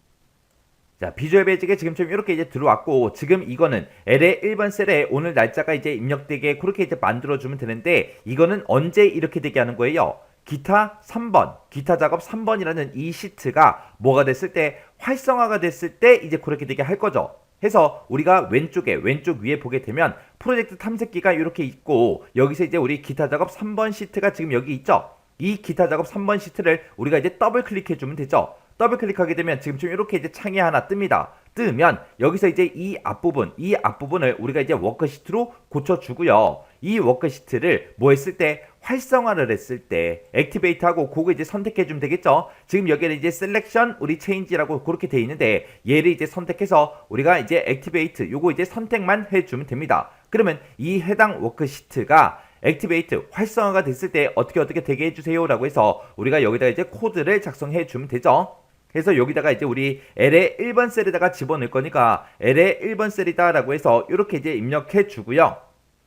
자 비주얼 베이직에 지금처럼 이렇게 이제 들어왔고 지금 이거는 L의 1번 셀에 오늘 날짜가 이제 입력되게 그렇게 이제 만들어주면 되는데 이거는 언제 이렇게 되게 하는 거예요? 기타 3번, 기타 작업 3번이라는 이 시트가 뭐가 됐을 때 활성화가 됐을 때 이제 그렇게 되게 할 거죠. 해서 우리가 왼쪽 위에 보게 되면 프로젝트 탐색기가 이렇게 있고 여기서 이제 우리 기타 작업 3번 시트가 지금 여기 있죠. 이 기타 작업 3번 시트를 우리가 이제 더블 클릭해 주면 되죠. 더블 클릭하게 되면 지금처럼 이렇게 이제 창이 하나 뜹니다. 뜨면 여기서 이제 이 앞부분을 우리가 이제 워크시트로 고쳐주고요. 이 워크시트를 뭐 했을 때, 활성화를 했을 때 액티베이트하고 그거 이제 선택해주면 되겠죠. 지금 여기는 이제 셀렉션 우리 체인지라고 그렇게 돼 있는데 얘를 이제 선택해서 우리가 이제 액티베이트 요거 이제 선택만 해주면 됩니다. 그러면 이 해당 워크시트가 액티베이트 활성화가 됐을 때 어떻게 되게 해주세요 라고 해서 우리가 여기다가 이제 코드를 작성해 주면 되죠. 그래서 여기다가 이제 우리 L의 1번 셀에다가 집어넣을 거니까 L의 1번 셀이다 라고 해서 이렇게 이제 입력해 주고요.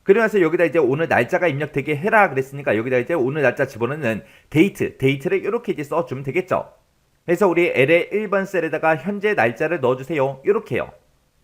그러면서 여기다 이제 오늘 날짜가 입력되게 해라 그랬으니까 여기다 이제 오늘 날짜 집어넣는 데이트를 이렇게 이제 써주면 되겠죠. 그래서 우리 L의 1번 셀에다가 현재 날짜를 넣어주세요. 이렇게요.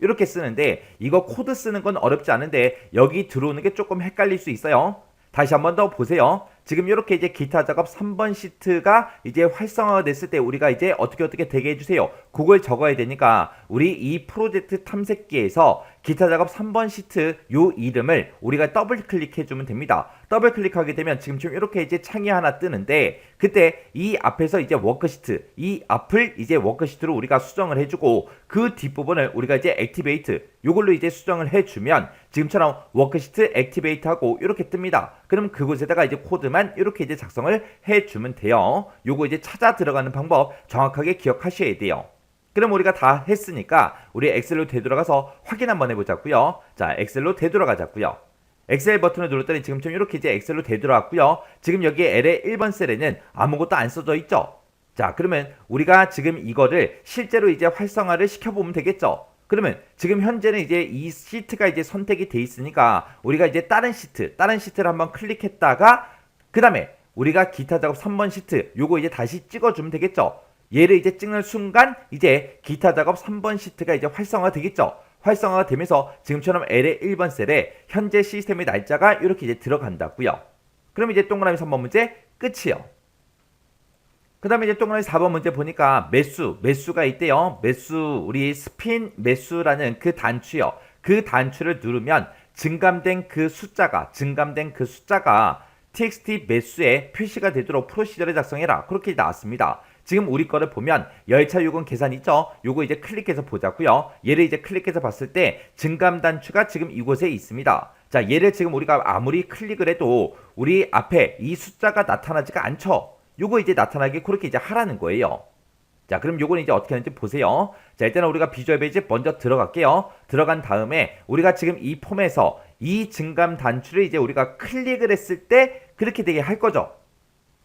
이렇게 쓰는데 이거 코드 쓰는 건 어렵지 않은데 여기 들어오는 게 조금 헷갈릴 수 있어요. 다시 한번 더 보세요. 지금 이렇게 이제 기타 작업 3번 시트가 이제 활성화가 됐을 때 우리가 이제 어떻게 되게 해주세요. 그걸 적어야 되니까 우리 이 프로젝트 탐색기에서 기타 작업 3번 시트 요 이름을 우리가 더블 클릭해주면 됩니다. 더블 클릭하게 되면 지금 이렇게 이제 창이 하나 뜨는데 그때 이 앞에서 이제 워크시트 이 앞을 이제 워크시트로 우리가 수정을 해주고 그 뒷부분을 우리가 이제 액티베이트 요걸로 이제 수정을 해주면 지금처럼 워크시트 액티베이트하고 이렇게 뜹니다. 그럼 그곳에다가 이제 코드만 이렇게 이제 작성을 해주면 돼요. 요거 이제 찾아 들어가는 방법 정확하게 기억하셔야 돼요. 그럼 우리가 다 했으니까 우리 엑셀로 되돌아가서 확인 한번 해보자고요. 자, 엑셀로 되돌아가자고요. 엑셀 버튼을 눌렀더니 지금처럼 이렇게 이제 엑셀로 되돌아왔고요. 지금 여기에 L의 1번 셀에는 아무것도 안 써져 있죠. 자, 그러면 우리가 지금 이거를 실제로 이제 활성화를 시켜보면 되겠죠. 그러면 지금 현재는 이제 이 시트가 이제 선택이 돼 있으니까 우리가 이제 다른 시트를 한번 클릭했다가 그 다음에 우리가 기타 작업 3번 시트 요거 이제 다시 찍어주면 되겠죠. 얘를 이제 찍는 순간 이제 기타 작업 3번 시트가 이제 활성화 되겠죠. 활성화가 되면서 지금처럼 L의 1번 셀에 현재 시스템의 날짜가 이렇게 이제 들어간다고요. 그럼 이제 동그라미 3번 문제 끝이요. 그 다음에 이제 동그라미 4번 문제 보니까 매수가 있대요. 매수, 우리 스핀 매수라는 그 단추요. 그 단추를 누르면 증감된 그 숫자가 txt 매수에 표시가 되도록 프로시저를 작성해라. 그렇게 나왔습니다. 지금 우리 거를 보면 열차 요금 계산 있죠? 요거 이제 클릭해서 보자고요. 얘를 이제 클릭해서 봤을 때 증감 단추가 지금 이곳에 있습니다. 자, 얘를 지금 우리가 아무리 클릭을 해도 우리 앞에 이 숫자가 나타나지가 않죠? 요거 이제 나타나게 그렇게 이제 하라는 거예요. 자, 그럼 요거는 이제 어떻게 하는지 보세요. 자, 일단은 우리가 비주얼 베이지 먼저 들어갈게요. 들어간 다음에 우리가 지금 이 폼에서 이 증감 단추를 이제 우리가 클릭을 했을 때 그렇게 되게 할 거죠.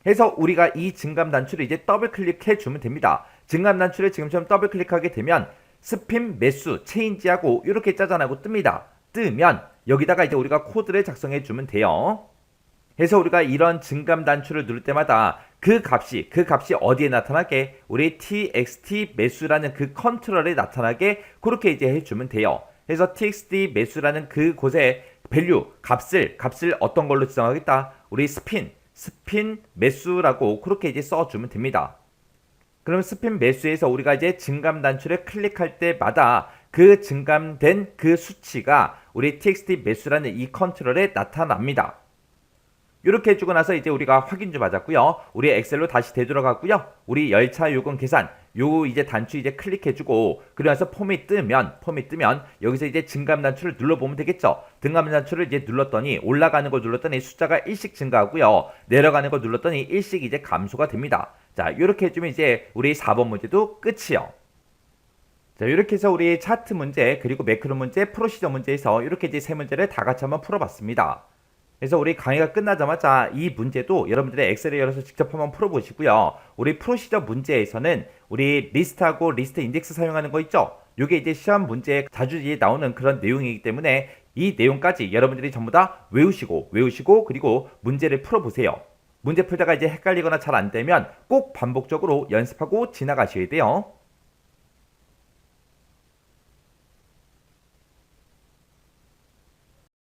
해서 우리가 이 증감 단추를 이제 더블 클릭해 주면 됩니다. 증감 단추를 지금처럼 더블 클릭하게 되면 스핀 매수 체인지하고 이렇게 짜잔하고 뜹니다. 뜨면 여기다가 이제 우리가 코드를 작성해 주면 돼요. 해서 우리가 이런 증감 단추를 누를 때마다 그 값이 어디에 나타나게 우리 txt 매수라는 그 컨트롤에 나타나게 그렇게 이제 해주면 돼요. 그래서 txt 매수라는 그곳에 밸류 값을 어떤 걸로 지정하겠다. 우리 스핀 매수라고 그렇게 이제 써주면 됩니다. 그럼 스핀 매수에서 우리가 이제 증감 단추를 클릭할 때마다 그 증감된 그 수치가 우리 txt 매수라는 이 컨트롤에 나타납니다. 이렇게 해주고 나서 이제 우리가 확인 좀 하자고요. 우리 엑셀로 다시 되돌아가고요. 우리 열차 요금 계산 요 이제 단추 이제 클릭해주고 그러면서 폼이 뜨면 여기서 이제 증감 단추를 눌러보면 되겠죠. 증감 단추를 이제 눌렀더니 올라가는 걸 눌렀더니 숫자가 1씩 증가하고요. 내려가는 걸 눌렀더니 1씩 이제 감소가 됩니다. 자, 이렇게 해주면 이제 우리 4번 문제도 끝이요. 자, 이렇게 해서 우리 차트 문제 그리고 매크로 문제 프로시저 문제에서 이렇게 이제 세 문제를 다 같이 한번 풀어봤습니다. 그래서 우리 강의가 끝나자마자 이 문제도 여러분들의 엑셀을 열어서 직접 한번 풀어보시고요. 우리 프로시저 문제에서는 우리 리스트하고 리스트 인덱스 사용하는 거 있죠? 이게 이제 시험 문제에 자주 나오는 그런 내용이기 때문에 이 내용까지 여러분들이 전부 다 외우시고 그리고 문제를 풀어보세요. 문제 풀다가 이제 헷갈리거나 잘 안 되면 꼭 반복적으로 연습하고 지나가셔야 돼요.